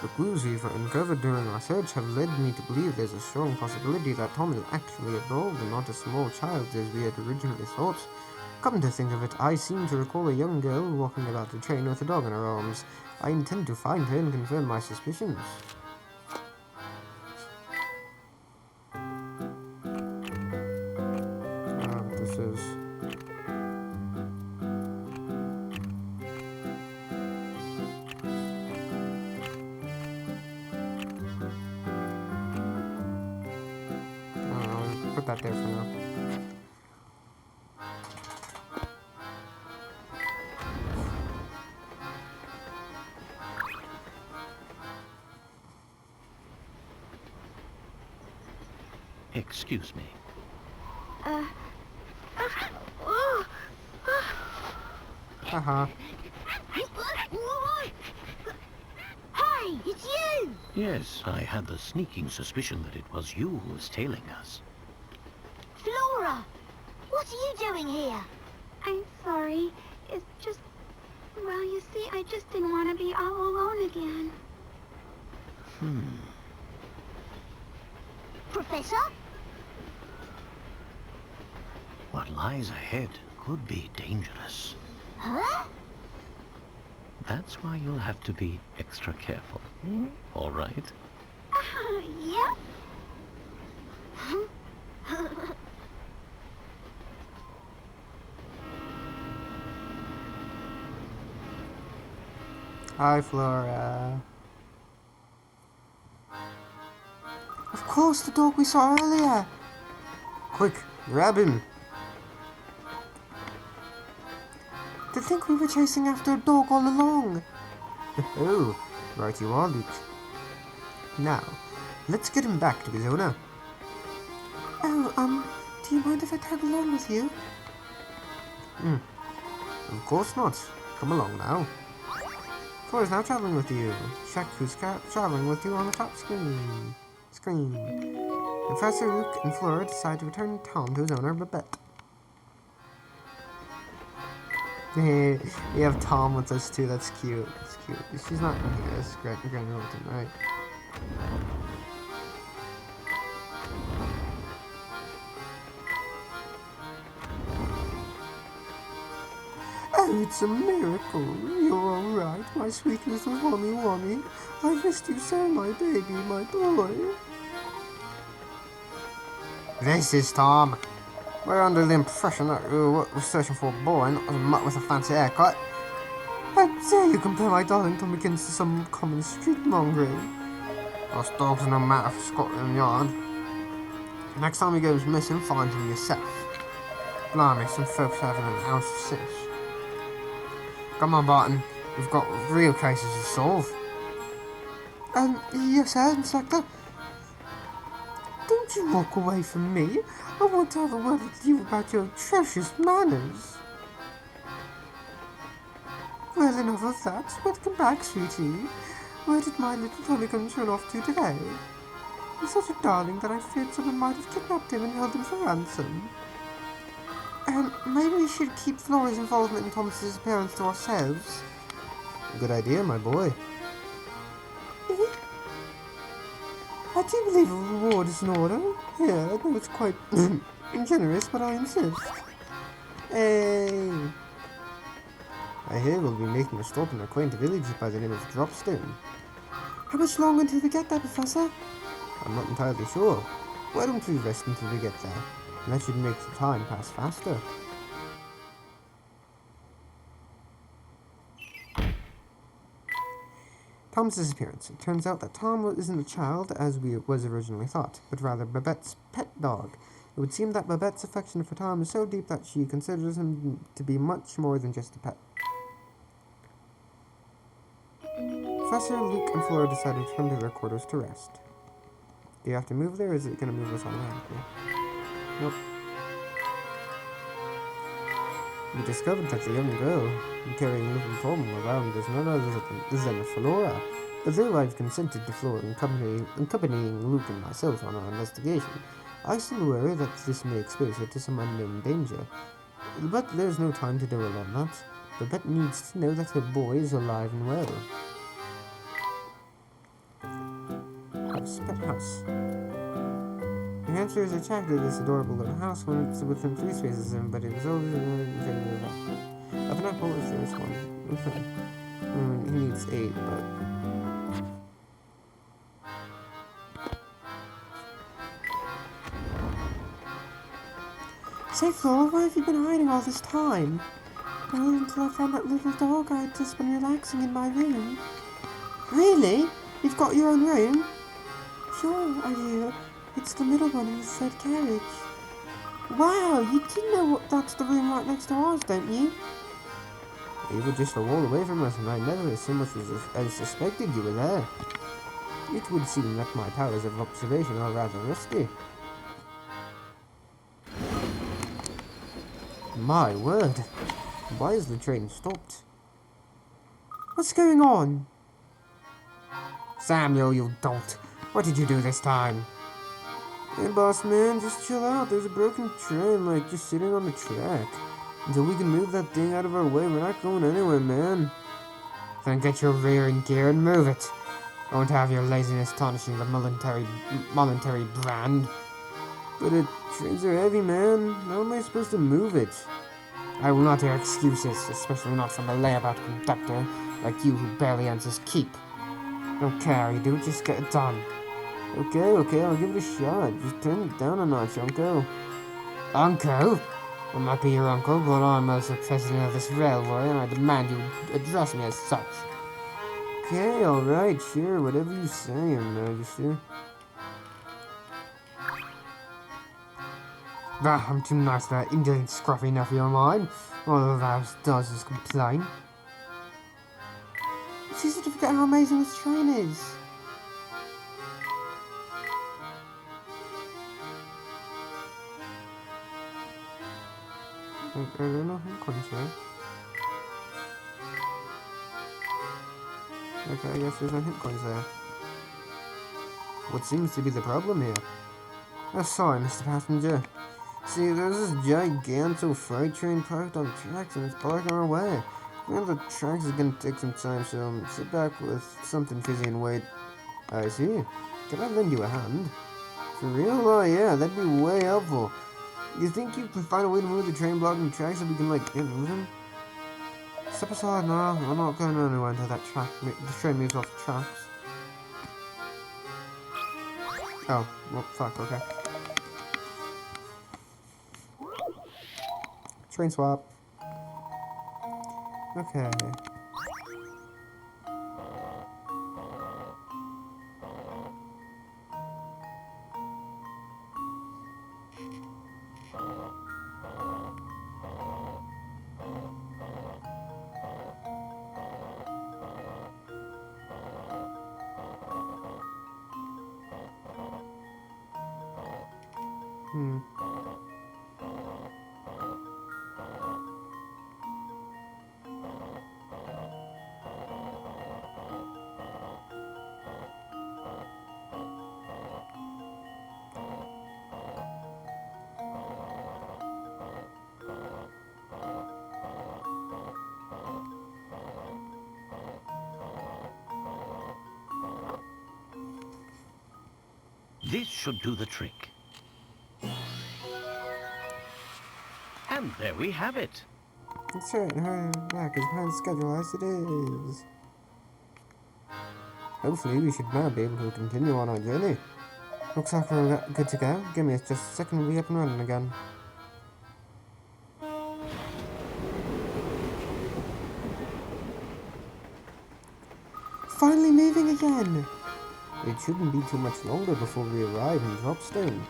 The clues we've uncovered during our search have led me to believe there's a strong possibility that Tom is actually adult and not a small child as we had originally thought. Come to think of it, I seem to recall a young girl walking about the train with a dog in her arms. I intend to find her and confirm my suspicions. This is... I'll put that there for now. Excuse me. Haha. Hey, it's you! Yes, I had the sneaking suspicion that it was you who was tailing us. Flora! What are you doing here? I'm sorry. It's just... Well, you see, I just didn't want to be all alone again. Professor? What lies ahead could be dangerous. Huh? That's why you'll have to be extra careful. All right? Yeah? Hi, Flora. Of course, the dog we saw earlier. Quick, grab him. To think we were chasing after a dog all along. Oh, right you are, Luke. Now, Let's get him back to his owner. Oh, do you mind if I tag along with you? Of course not. Come along now. Flora is now traveling with you. Check who's traveling with you on the top screen. Professor Luke and Flora decide to return Tom to his owner, Babette. We have Tom with us too. That's cute. That's cute. She's not in here. That's Grand Layton, right? Oh, it's a miracle. You're all right, my sweet little Wommy. I missed you so, my baby, my boy. This is Tom. We're under the impression that you were searching for a boy, not a mutt with a fancy haircut. How dare you compare my darling Tom against some common street mongrel? Those dogs are no matter for Scotland Yard. Next time he goes missing, find him yourself. Blimey, some folks having an ounce of sense. Come on, Barton. We've got real cases to solve. Yes, sir, Inspector. Don't you walk away from me. I want to have a word with you about your atrocious manners. Well, enough of that. Welcome back, sweetie. Where did my little Tommy-gun run off to today? He's such a darling that I feared someone might have kidnapped him and held him for ransom. Maybe we should keep Flora's involvement in Tom's disappearance to ourselves. Good idea, my boy. I do believe a reward is in order. Yeah, I know it's quite generous, but I insist. Hey! I hear we'll be making a stop in a quaint village by the name of Dropstone. How much longer until we get there, Professor? I'm not entirely sure. Why don't we rest until we get there? That should make the time pass faster. Tom's disappearance. It turns out that Tom isn't a child, as was originally thought, but rather Babette's pet dog. It would seem that Babette's affection for Tom is so deep that she considers him to be much more than just a pet. Professor, Luke, and Flora decide to return to their quarters to rest. Do you have to move there, or is it going to move us automatically? Nope. We discovered that the young girl carrying little Tom around is none other than Flora. Although I've consented to Flora accompanying Luke and myself on our investigation, I still worry that this may expose her to some unknown danger. But there's no time to dwell on that. Babette needs to know that her boy is alive and well. Pet house. The hamster is attracted to this adorable little house when it's within 3 spaces of him, but it is always in favor of that. Of an apple if there is one. Okay. He needs 8, but... Say, Flora, where have you been hiding all this time? Well, until I found that little dog, I'd just been relaxing in my room. Really? You've got your own room? Sure, I do. It's the middle one in the third carriage. Wow, you do know that's the room right next to ours, don't you? You were just a wall away from us, and I never so much as suspected you were there. It would seem that my powers of observation are rather rusty. My word. Why is the train stopped? What's going on? Samuel, you dolt. What did you do this time? Hey, boss man, just chill out. There's a broken train, just sitting on the track. Until we can move that thing out of our way, we're not going anywhere, man. Then get your rear in gear and move it. I won't have your laziness tarnishing the Molentary brand. But trains are heavy, man. How am I supposed to move it? I will not hear excuses, especially not from a layabout conductor like you who barely earns his keep. Don't care, you do, just get it done. Okay, I'll give it a shot. Just turn it down a notch, Uncle. Uncle? I might be your uncle, but I'm also president of this railway, and I demand you address me as such. Okay, alright, sure, whatever you say, Your Majesty. I'm too nice for that indolent scruffy nephew of mine. All that does is complain. It's easy to forget how amazing this train is. Are there no hint coins there? Okay, I guess there's no hint coins there. What seems to be the problem here? Oh, sorry, Mr. Passenger. See, there's this gigantic freight train parked on the tracks and it's blocking our way. Well, the tracks is gonna take some time, so sit back with something fizzy and wait. I see. Can I lend you a hand? For real? Oh yeah, that'd be way helpful. You think you can find a way to move the train blocking the tracks so we can, like, get moving? Step aside now. I'm not going anywhere until the train moves off the tracks. Oh, well, fuck, okay. Train swap. Okay. This should do the trick. And there we have it. That's right, hurry back as behind schedule as it is. Hopefully we should now be able to continue on our journey. Looks like we're good to go. Give me just a second, we'll be up and running again. Finally moving again! It shouldn't be too much longer before we arrive in Dropstone.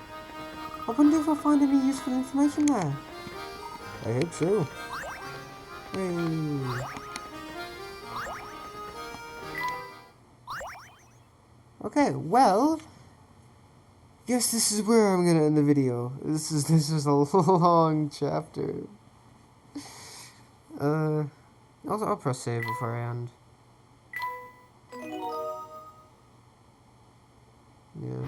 I wonder if I'll find any useful information there. I hope so. Hey. Okay, well, guess this is where I'm gonna end the video. This is a long chapter. I'll press save before I end. Yeah.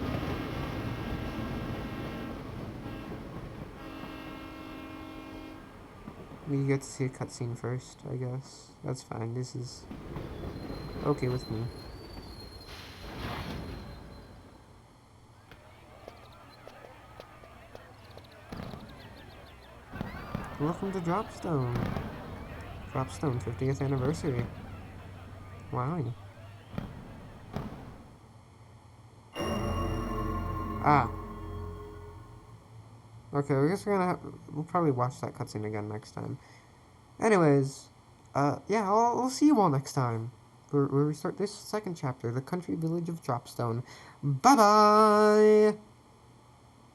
We get to see a cutscene first, I guess. That's fine. This is okay with me. Welcome to Dropstone. Dropstone 50th anniversary. Wow. Ah. Okay, I guess we'll probably watch that cutscene again next time. Anyways, yeah, I'll see you all next time. Where we start this second chapter, the country village of Dropstone. Bye-bye!